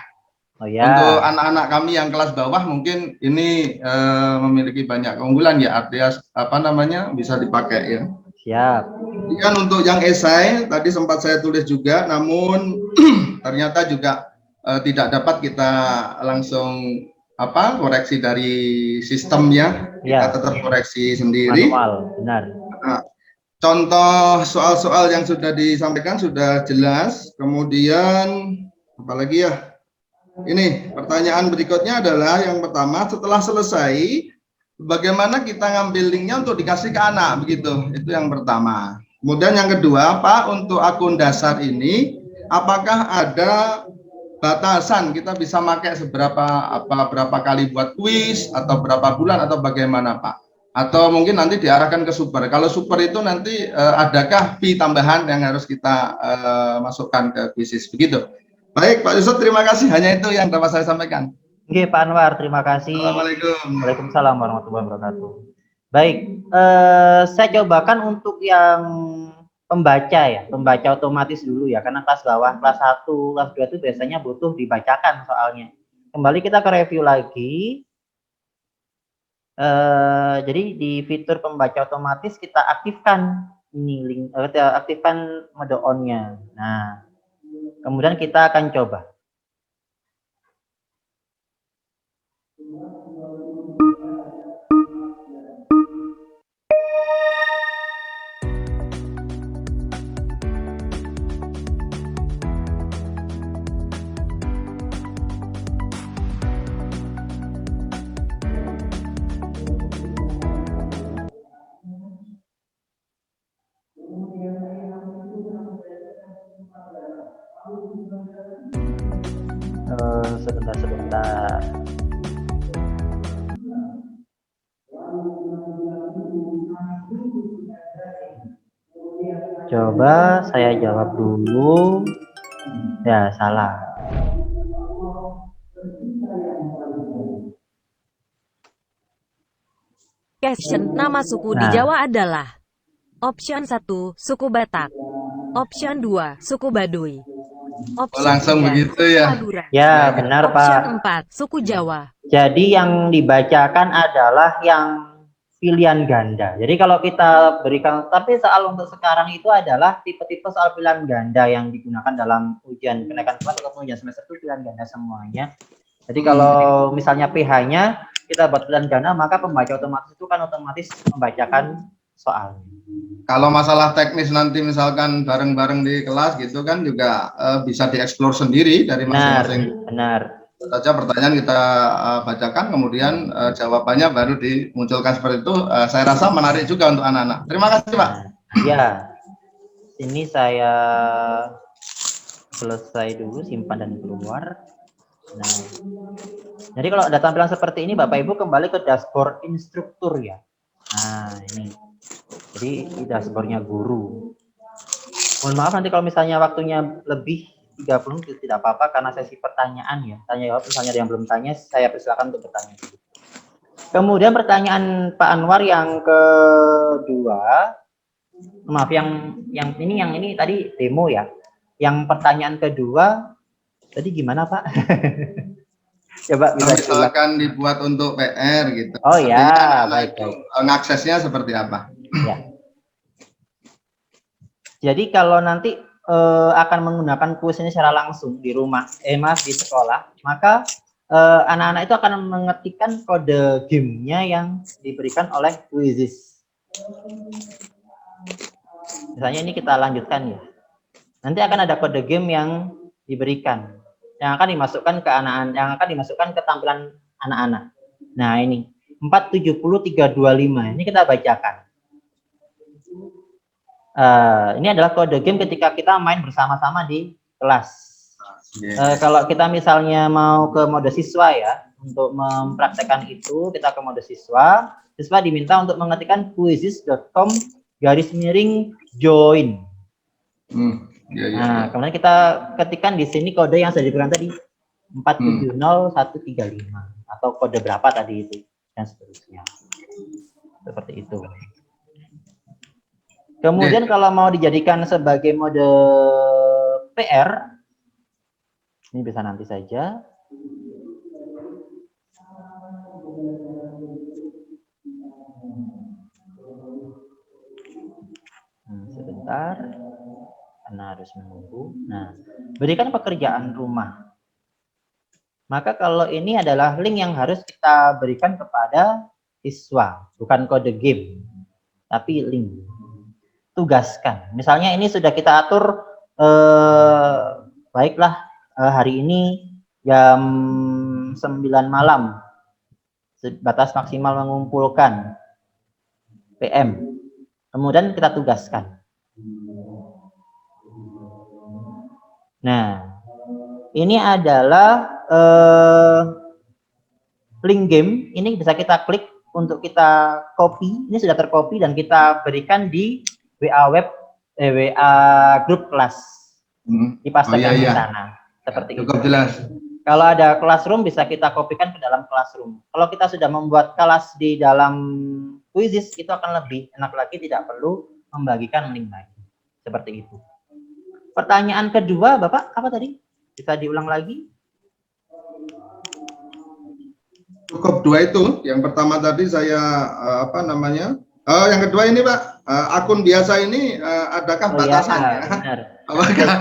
Oh, ya. Untuk anak-anak kami yang kelas bawah mungkin ini memiliki banyak keunggulan ya, artinya bisa dipakai ya. Siap. Kemudian untuk yang esai tadi sempat saya tulis juga, namun ternyata juga tidak dapat kita langsung koreksi dari sistemnya, kita tetap koreksi sendiri. Manual, benar. Nah, contoh soal-soal yang sudah disampaikan sudah jelas. Kemudian apalagi ya? Ini pertanyaan berikutnya adalah yang pertama, setelah selesai bagaimana kita ngambil linknya untuk dikasih ke anak, begitu. Itu yang pertama. Kemudian yang kedua, Pak, untuk akun dasar ini apakah ada batasan kita bisa pakai berapa kali buat kuis atau berapa bulan atau bagaimana, Pak? Atau mungkin nanti diarahkan ke super. Kalau super itu nanti adakah fee tambahan yang harus kita masukkan ke kuisis, begitu. Baik, Pak Yusuf, terima kasih. Hanya itu yang dapat saya sampaikan. Oke, Pak Anwar, terima kasih. Assalamualaikum. Waalaikumsalam warahmatullahi wabarakatuh. Baik, saya cobakan untuk yang pembaca ya, pembaca otomatis dulu ya, karena kelas bawah, kelas 1, kelas 2 itu biasanya butuh dibacakan soalnya. Kembali kita ke review lagi. Jadi di fitur pembaca otomatis kita aktifkan ini link, aktifkan mode on-nya. Nah, kemudian kita akan coba. sebentar. Coba saya jawab dulu. Ya, salah. Question. Nama suku di Nah. Jawa adalah option 1, suku Batak. Option 2, suku Baduy. Option langsung 3, begitu suku ya? Madura. Ya, benar, Option Pak. 4, suku Jawa. Jadi yang dibacakan adalah yang pilihan ganda. Jadi kalau kita berikan, tapi soal untuk sekarang itu adalah tipe-tipe soal pilihan ganda yang digunakan dalam ujian kenaikan kelas atau ujian semester itu pilihan ganda semuanya. Jadi kalau misalnya PH-nya kita buat pilihan ganda, maka pembaca otomatis itu kan otomatis membacakan soal. Kalau masalah teknis nanti misalkan bareng-bareng di kelas gitu kan juga bisa dieksplor sendiri dari masing-masing. Benar. Saja pertanyaan kita bacakan, kemudian jawabannya baru dimunculkan seperti itu. Saya rasa menarik juga untuk anak-anak. Terima kasih, Pak. Ya, ini saya selesai dulu, simpan dan keluar. Nah, jadi kalau ada tampilan seperti ini, Bapak Ibu kembali ke dashboard instruktur ya. Nah, ini. Jadi dashboardnya guru. Mohon maaf nanti kalau misalnya waktunya lebih 30 menit tidak apa-apa karena sesi pertanyaan ya. Tanya jawab, misalnya ada yang belum tanya, saya persilakan untuk bertanya. Kemudian pertanyaan Pak Anwar yang kedua, maaf yang ini tadi demo ya. Yang pertanyaan kedua tadi gimana, Pak? Coba bisa misalkan dibuat untuk PR gitu. Oh ya, baik. Aksesnya seperti apa? Ya. Jadi kalau nanti akan menggunakan kuis ini secara langsung di rumah, di sekolah, maka anak-anak itu akan mengetikkan kode gamenya yang diberikan oleh Quizizz. Misalnya ini kita lanjutkan ya. Nanti akan ada kode game yang diberikan, yang akan dimasukkan ke anak-anak, yang akan dimasukkan ke tampilan anak-anak. Nah ini 470325 ini kita bacakan. Ini adalah kode game ketika kita main bersama-sama di kelas. Kalau kita misalnya mau ke mode siswa ya, untuk mempraktekkan itu kita ke mode siswa. Siswa diminta untuk mengetikkan quizizz.com/join. Nah, kemudian kita ketikkan di sini kode yang sudah diberikan tadi 470135 atau kode berapa tadi itu dan seterusnya. Seperti itu. Kemudian kalau mau dijadikan sebagai mode PR, ini bisa nanti saja. Sebentar, karena harus menunggu. Nah, berikan pekerjaan rumah. Maka kalau ini adalah link yang harus kita berikan kepada siswa, bukan kode game, tapi link. Tugaskan. Misalnya ini sudah kita atur, baiklah hari ini jam 9 malam, batas maksimal mengumpulkan PM. Kemudian kita tugaskan. Nah, ini adalah link game. Ini bisa kita klik untuk kita copy. Ini sudah tercopy dan kita berikan di WA grup kelas. Dipastikan di sana. Seperti cukup itu. Jelas. Kalau ada classroom bisa kita kopikan ke dalam classroom. Kalau kita sudah membuat kelas di dalam Quizizz itu akan lebih enak lagi, tidak perlu membagikan link lagi. Seperti itu. Pertanyaan kedua, Bapak, apa tadi? Bisa diulang lagi? Cukup dua itu. Yang pertama tadi saya yang kedua ini Pak, akun biasa ini adakah batasannya? Benar. Apakah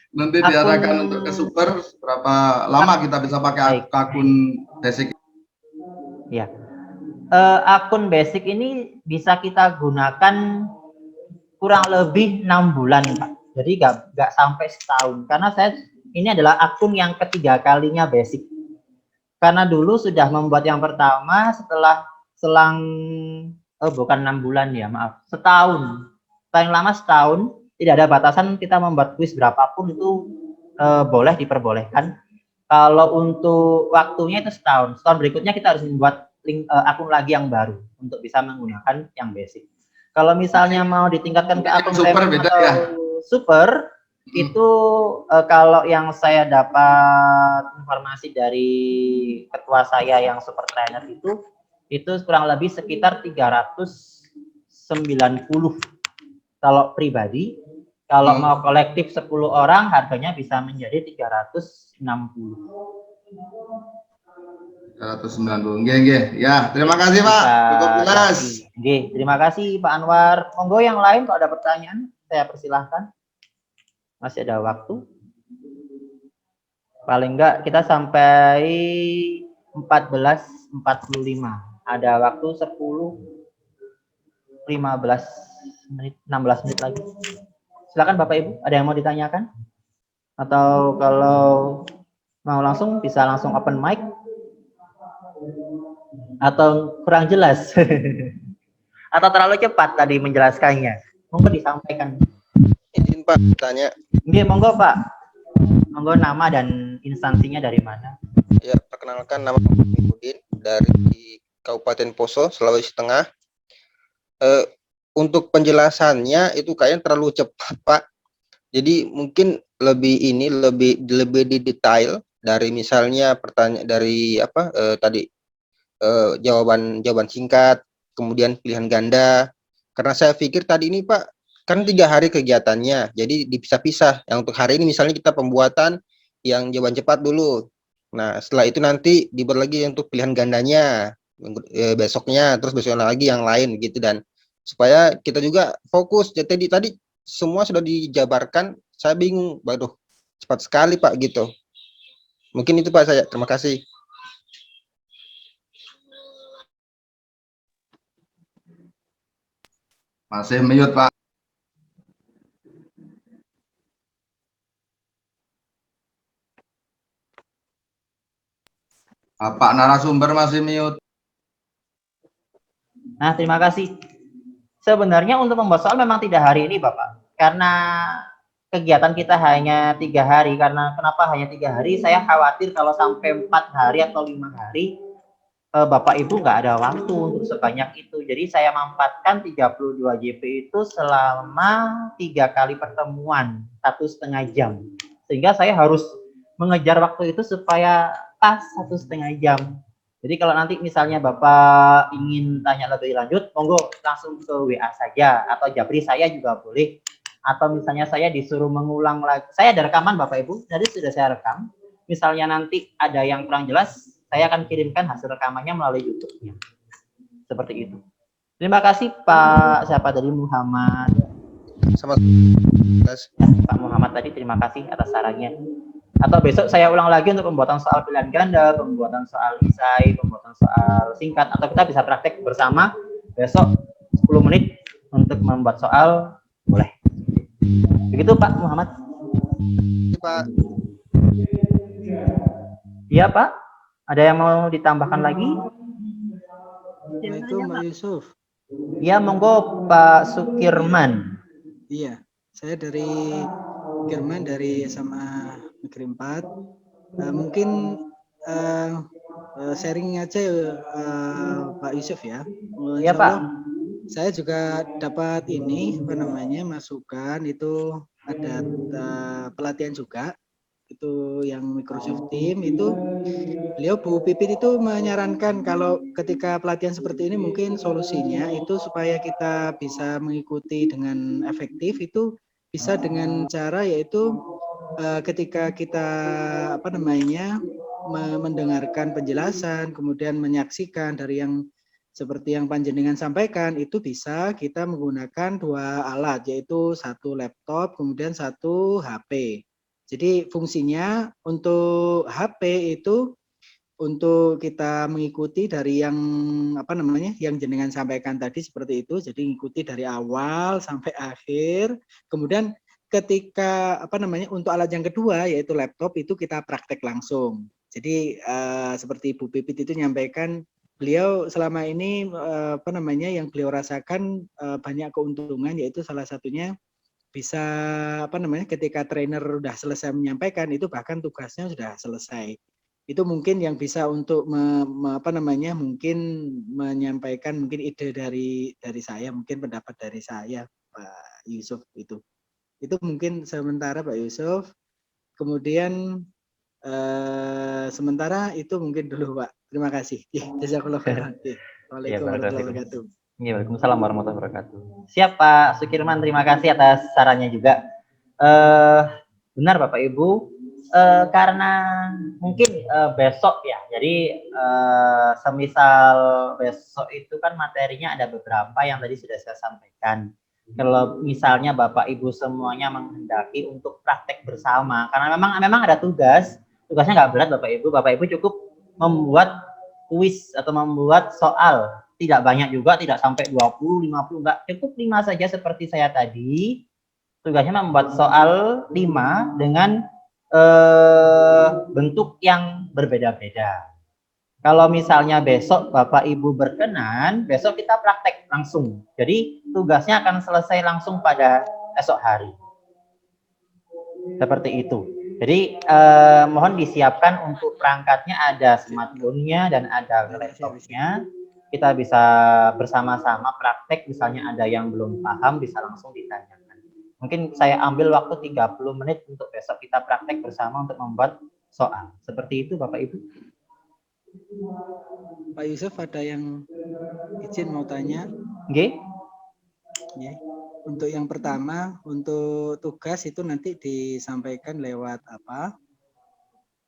nanti diarahkan untuk ke super berapa lama kita bisa pakai akun basic? Ya, akun basic ini bisa kita gunakan kurang lebih 6 bulan Pak. Jadi nggak sampai setahun. Karena ini adalah akun yang ketiga kalinya basic. Karena dulu sudah membuat yang pertama setelah selang bukan 6 bulan ya, maaf, setahun. Paling lama setahun, tidak ada batasan kita membuat kuis berapapun itu boleh diperbolehkan. Kalau untuk waktunya itu setahun. Setahun berikutnya kita harus membuat akun lagi yang baru untuk bisa menggunakan yang basic. Kalau misalnya mau ditingkatkan ke akun super premium beda atau ya? super, itu kalau yang saya dapat informasi dari ketua saya yang super trainer itu kurang lebih sekitar 390 kalau pribadi. Kalau mau kolektif 10 orang harganya bisa menjadi 360. 390. Nggih. Ya, terima kasih Pak. Cukup jelas. Nggih, terima kasih Pak Anwar. Monggo yang lain kalau ada pertanyaan, saya persilahkan. Masih ada waktu. Paling enggak kita sampai 14.45. Ada waktu 15 menit, 16 menit lagi. Silakan Bapak Ibu, ada yang mau ditanyakan? Atau kalau mau langsung bisa langsung open mic? Atau kurang jelas? Atau terlalu cepat tadi menjelaskannya? Monggo disampaikan. Izin Pak tanya. Oke, monggo Pak. Monggo nama dan instansinya dari mana? Ya, perkenalkan nama Pak Mihudin dari Kabupaten Poso, Sulawesi Tengah. Untuk penjelasannya itu kayaknya terlalu cepat Pak. Jadi mungkin lebih di detail dari misalnya pertanyaan dari tadi jawaban singkat, kemudian pilihan ganda. Karena saya pikir tadi ini Pak kan 3 hari kegiatannya, jadi dipisah-pisah. Yang untuk hari ini misalnya kita pembuatan yang jawaban cepat dulu. Nah setelah itu nanti dibuat lagi untuk pilihan gandanya besoknya, terus besoknya lagi yang lain gitu, dan supaya kita juga fokus. Jadi tadi semua sudah dijabarkan, saya bingung, waduh cepat sekali Pak gitu. Mungkin itu Pak saya, terima kasih. Masih mute Pak. Pak narasumber masih mute. Nah, terima kasih. Sebenarnya untuk membuat soal memang tidak hari ini Bapak. Karena kegiatan kita hanya 3 hari. Karena kenapa hanya 3 hari? Saya khawatir kalau sampai 4 hari atau 5 hari, Bapak Ibu nggak ada waktu untuk sebanyak itu. Jadi saya mampatkan 32 JP itu selama 3 kali pertemuan, 1,5 jam. Sehingga saya harus mengejar waktu itu supaya pas 1,5 jam. Jadi kalau nanti misalnya Bapak ingin tanya lebih lanjut, monggo langsung ke WA saja, atau japri saya juga boleh. Atau misalnya saya disuruh mengulang lagi. Saya ada rekaman Bapak Ibu, jadi sudah saya rekam. Misalnya nanti ada yang kurang jelas, saya akan kirimkan hasil rekamannya melalui YouTube-nya. Seperti itu. Terima kasih Pak, siapa tadi, Muhammad. Sama ya, Pak Muhammad tadi, terima kasih atas sarannya. Atau besok saya ulang lagi untuk pembuatan soal pilihan ganda, pembuatan soal esai, pembuatan soal singkat, atau kita bisa praktek bersama besok 10 menit untuk membuat soal, boleh. Begitu Pak Muhammad. Pak. Iya Pak. Ada yang mau ditambahkan lagi? Assalamualaikum Pak Yusuf. Iya, monggo Pak Sukirman. Iya, saya dari Sukirman dari SMA Negeri 4. Mungkin sharing aja Pak Yusuf ya. Iya Pak. Saya juga dapat ini masukan itu ada pelatihan juga. Itu yang Microsoft Team itu beliau Bu Pipit itu menyarankan kalau ketika pelatihan seperti ini mungkin solusinya itu supaya kita bisa mengikuti dengan efektif itu bisa dengan cara yaitu ketika kita mendengarkan penjelasan kemudian menyaksikan dari yang seperti yang panjenengan sampaikan itu bisa kita menggunakan 2 alat yaitu 1 laptop kemudian 1 HP. Jadi fungsinya untuk HP itu untuk kita mengikuti dari yang yang jenengan sampaikan tadi seperti itu. Jadi mengikuti dari awal sampai akhir. Kemudian ketika untuk alat yang kedua yaitu laptop itu kita praktek langsung. Jadi seperti Bu Pipit itu menyampaikan beliau selama ini yang beliau rasakan banyak keuntungan yaitu salah satunya bisa apa namanya, ketika trainer udah selesai menyampaikan itu bahkan tugasnya sudah selesai. Itu mungkin yang bisa untuk apa namanya, mungkin menyampaikan mungkin ide dari saya, mungkin pendapat dari saya Pak Yusuf itu. Itu mungkin sementara Pak Yusuf. Kemudian sementara itu mungkin dulu Pak. Terima kasih. Jazakallahu khairan. Iya, Waalaikumsalam barakallahu warahmatullahi fikum. wabarakatuh. Iya, waalaikumsalam warahmatullahi wabarakatuh. Siap Pak Sukirman, terima kasih atas sarannya juga. Benar Bapak Ibu, karena mungkin besok ya, jadi semisal besok itu kan materinya ada beberapa yang tadi sudah saya sampaikan. Kalau misalnya Bapak Ibu semuanya menghendaki untuk praktek bersama, karena memang ada tugasnya nggak berat Bapak Ibu cukup membuat kuis atau membuat soal, tidak banyak juga, tidak sampai 20, 50, enggak, cukup 5 saja seperti saya tadi. Tugasnya membuat soal 5 dengan bentuk yang berbeda-beda. Kalau misalnya besok Bapak Ibu berkenan, besok kita praktek langsung. Jadi tugasnya akan selesai langsung pada esok hari. Seperti itu. Jadi mohon disiapkan untuk perangkatnya, ada smartphone-nya dan ada laptopnya. Kita bisa bersama-sama praktek, misalnya ada yang belum paham bisa langsung ditanyakan. Mungkin saya ambil waktu 30 menit untuk besok kita praktek bersama untuk membuat soal. Seperti itu Bapak Ibu. Pak Yusuf ada yang izin mau tanya? Oke. Ya. Untuk yang pertama, untuk tugas itu nanti disampaikan lewat apa?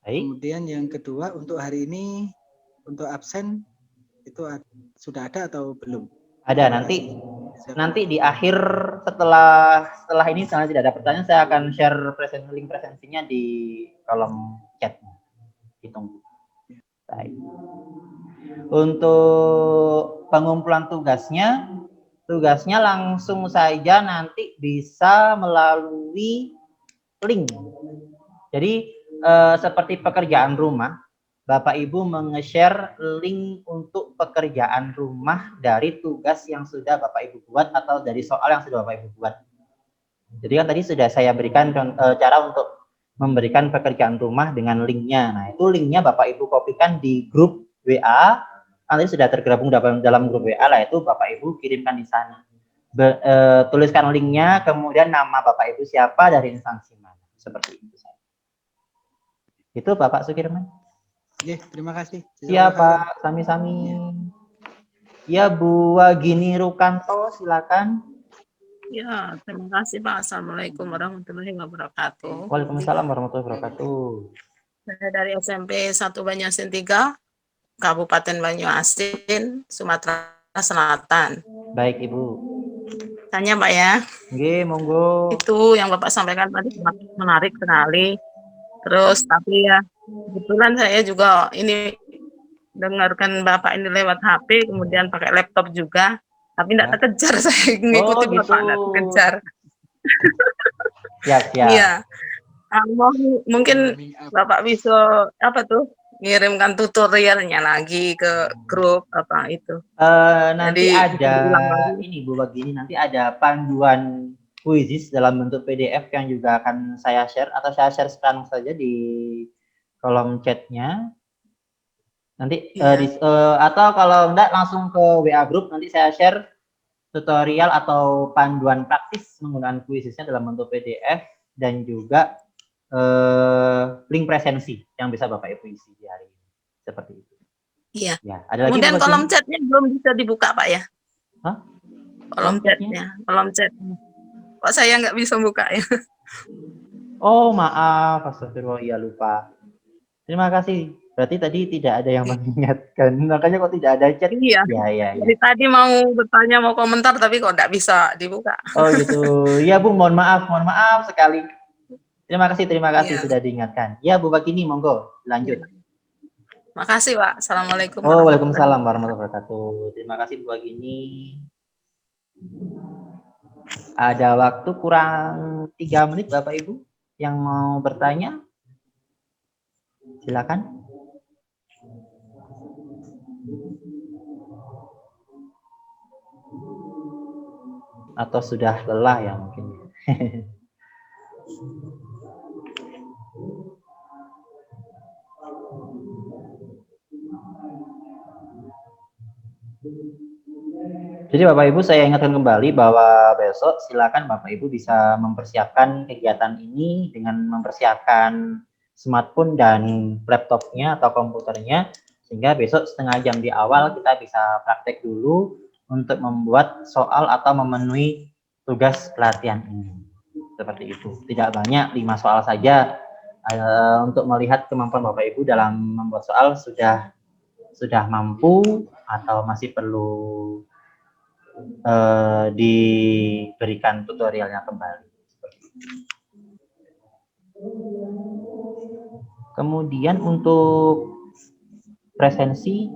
Baik. Kemudian yang kedua, untuk hari ini, untuk absen itu sudah ada atau belum? Ada, nanti di akhir setelah ini, misalnya tidak ada pertanyaan, saya akan share link presensinya di kolom chat. Ditunggu. Baik. Untuk pengumpulan tugasnya langsung saja nanti bisa melalui link. Jadi seperti pekerjaan rumah, Bapak Ibu menge-share link untuk pekerjaan rumah dari tugas yang sudah Bapak Ibu buat atau dari soal yang sudah Bapak Ibu buat. Jadi kan tadi sudah saya berikan cara untuk memberikan pekerjaan rumah dengan linknya. Nah, itu linknya Bapak Ibu kopikan di grup WA. Nanti sudah tergabung dalam grup WA lah, itu Bapak Ibu kirimkan di sana. Tuliskan linknya, kemudian nama Bapak Ibu siapa, dari instansi mana. Seperti itu. Itu Bapak Sukirman. Ya, terima kasih. Iya Pak, sami-sami. Ya Bu Wagini Rukanto, silakan. Ya, terima kasih Pak. Assalamualaikum warahmatullahi wabarakatuh. Waalaikumsalam warahmatullahi wabarakatuh. Saya dari SMP 1 Banyasin 3, Kabupaten Banyuasin, Sumatera Selatan. Baik Ibu. Tanya Pak ya. Oke, monggo. Itu yang Bapak sampaikan tadi sangat menarik sekali. Terus tapi ya kebetulan saya juga ini dengarkan Bapak ini lewat HP, kemudian pakai laptop juga. Tapi tidak terkejar, saya ngikuti gitu. Bapak, tidak terkejar. Siap. Iya. Mungkin Bapak bisa ngirimkan tutorialnya lagi ke grup apa itu. Nanti jadi, ada ini Bu Bagini, nanti ada panduan kuisis dalam bentuk PDF yang juga akan saya share, atau saya share sekarang saja di kolom chatnya. Nanti atau kalau enggak langsung ke WA group, nanti saya share tutorial atau panduan praktis menggunakan kuisisnya dalam bentuk PDF dan juga link presensi yang bisa Bapak Ibu isi di hari ini. Seperti itu. Iya. Ya, ada lagi. Kemudian kolom chatnya belum bisa dibuka Pak ya? Hah? Kolom chatnya. Kok saya nggak bisa buka ya? Oh maaf, astagfirullah, iya lupa. Terima kasih. Berarti tadi tidak ada yang mengingatkan, makanya kok tidak ada chat. Iya. Ya. Jadi tadi mau bertanya, mau komentar, tapi kok nggak bisa dibuka. Oh gitu. Ya Bu, mohon maaf sekali. Terima kasih sudah diingatkan. Ya Bu Bagini, monggo lanjut. Makasih Pak. Assalamualaikum. Waalaikumsalam warahmatullahi wabarakatuh. Terima kasih Bu Bagini. Ada waktu kurang 3 menit Bapak Ibu yang mau bertanya. Silakan. Atau sudah lelah ya mungkin. Jadi Bapak Ibu saya ingatkan kembali bahwa besok silakan Bapak Ibu bisa mempersiapkan kegiatan ini dengan mempersiapkan smartphone dan laptopnya atau komputernya, sehingga besok setengah jam di awal kita bisa praktek dulu untuk membuat soal atau memenuhi tugas pelatihan ini. Seperti itu. Tidak banyak, 5 soal saja. Untuk melihat kemampuan Bapak Ibu dalam membuat soal sudah mampu atau masih perlu diberikan tutorialnya kembali. Kemudian untuk presensi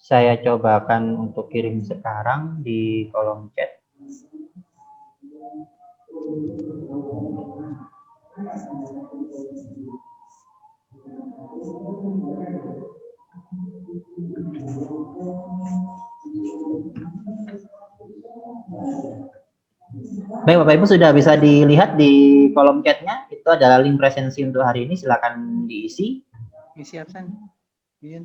saya cobakan untuk kirim sekarang di kolom chat. Baik Bapak Ibu, sudah bisa dilihat di kolom chatnya, itu adalah link presensi untuk hari ini, silakan diisi. Isi absen. Iya.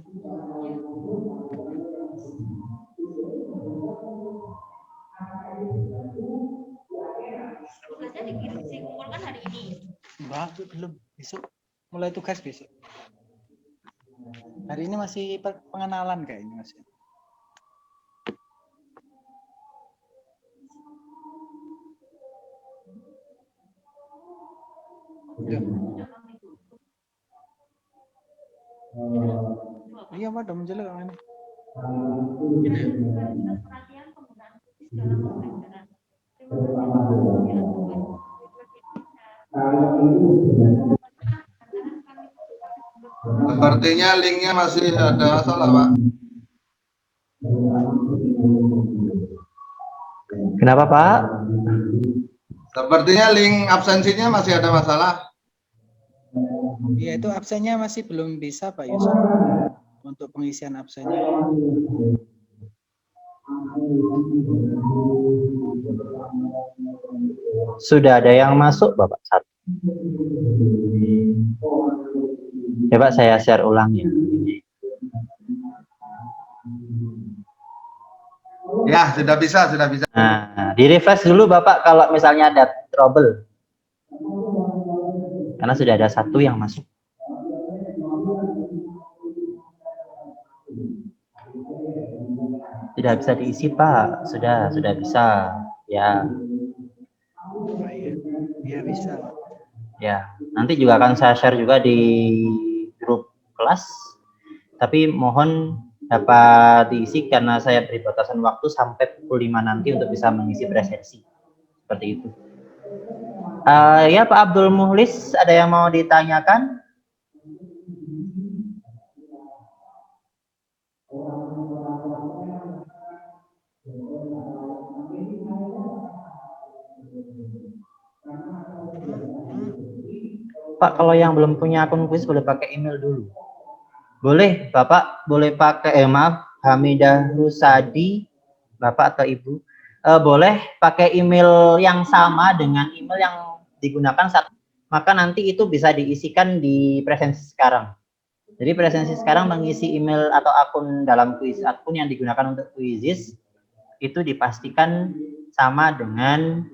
Tugasnya dikumpulkan hari ini. Enggak, belum. Besok mulai tugas besok. Hari ini masih pengenalan kayaknya Mas. Ya. Iya Pak, udah menjelek kan? Sepertinya linknya masih ada masalah, Pak. Kenapa Pak? Sepertinya link absensinya masih ada masalah. Iya, itu absennya masih belum bisa Pak Yusuf untuk pengisian absennya. Sudah ada yang masuk Bapak? Satu. Ya Pak, saya share ulang ya. Ya, sudah bisa, sudah bisa. Nah, di refresh dulu Bapak kalau misalnya ada trouble. Karena sudah ada satu yang masuk. Tidak bisa diisi Pak, sudah bisa. Ya. Iya bisa. Ya, nanti juga akan saya share juga di grup kelas. Tapi mohon dapat diisi karena saya beri batasan waktu sampai pukul 5 nanti untuk bisa mengisi presensi. Seperti itu. Ya Pak Abdul Muhlis, ada yang mau ditanyakan? Pak, kalau yang belum punya akun kuis boleh pakai email dulu. Boleh, Bapak boleh pakai, maaf, Hamidah Rusadi, Bapak atau Ibu, boleh pakai email yang sama dengan email yang digunakan saat, maka nanti itu bisa diisikan di presensi sekarang. Jadi presensi sekarang mengisi email atau akun dalam kuis, akun yang digunakan untuk kuisis, itu dipastikan sama dengan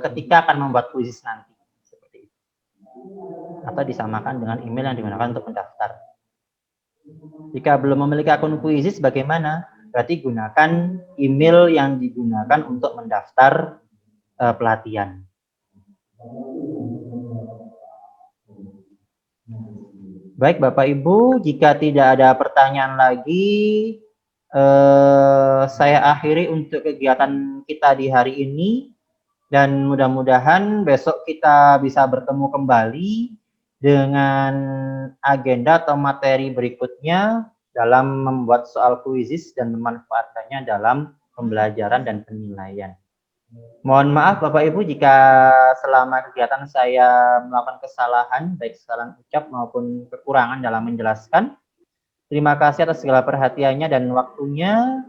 ketika akan membuat kuisis nanti. Atau disamakan dengan email yang digunakan untuk mendaftar. Jika belum memiliki akun kuisis bagaimana? Berarti gunakan email yang digunakan untuk mendaftar pelatihan. Baik Bapak Ibu, jika tidak ada pertanyaan lagi, saya akhiri untuk kegiatan kita di hari ini. Dan mudah-mudahan besok kita bisa bertemu kembali dengan agenda atau materi berikutnya dalam membuat soal kuisis dan memanfaatkannya dalam pembelajaran dan penilaian. Mohon maaf Bapak Ibu jika selama kegiatan saya melakukan kesalahan, baik kesalahan ucap maupun kekurangan dalam menjelaskan. Terima kasih atas segala perhatiannya dan waktunya.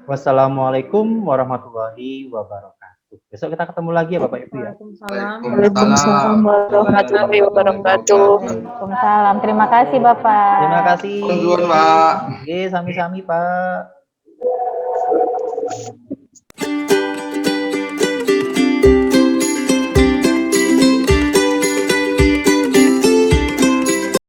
Wassalamualaikum warahmatullahi wabarakatuh. Besok kita ketemu lagi ya Bapak Ibu ya. Waalaikumsalam warahmatullahi wabarakatuh. Waalaikumsalam. Terima kasih Bapak. Terima kasih. Nuwun, Pak. Oke, sami-sami Pak.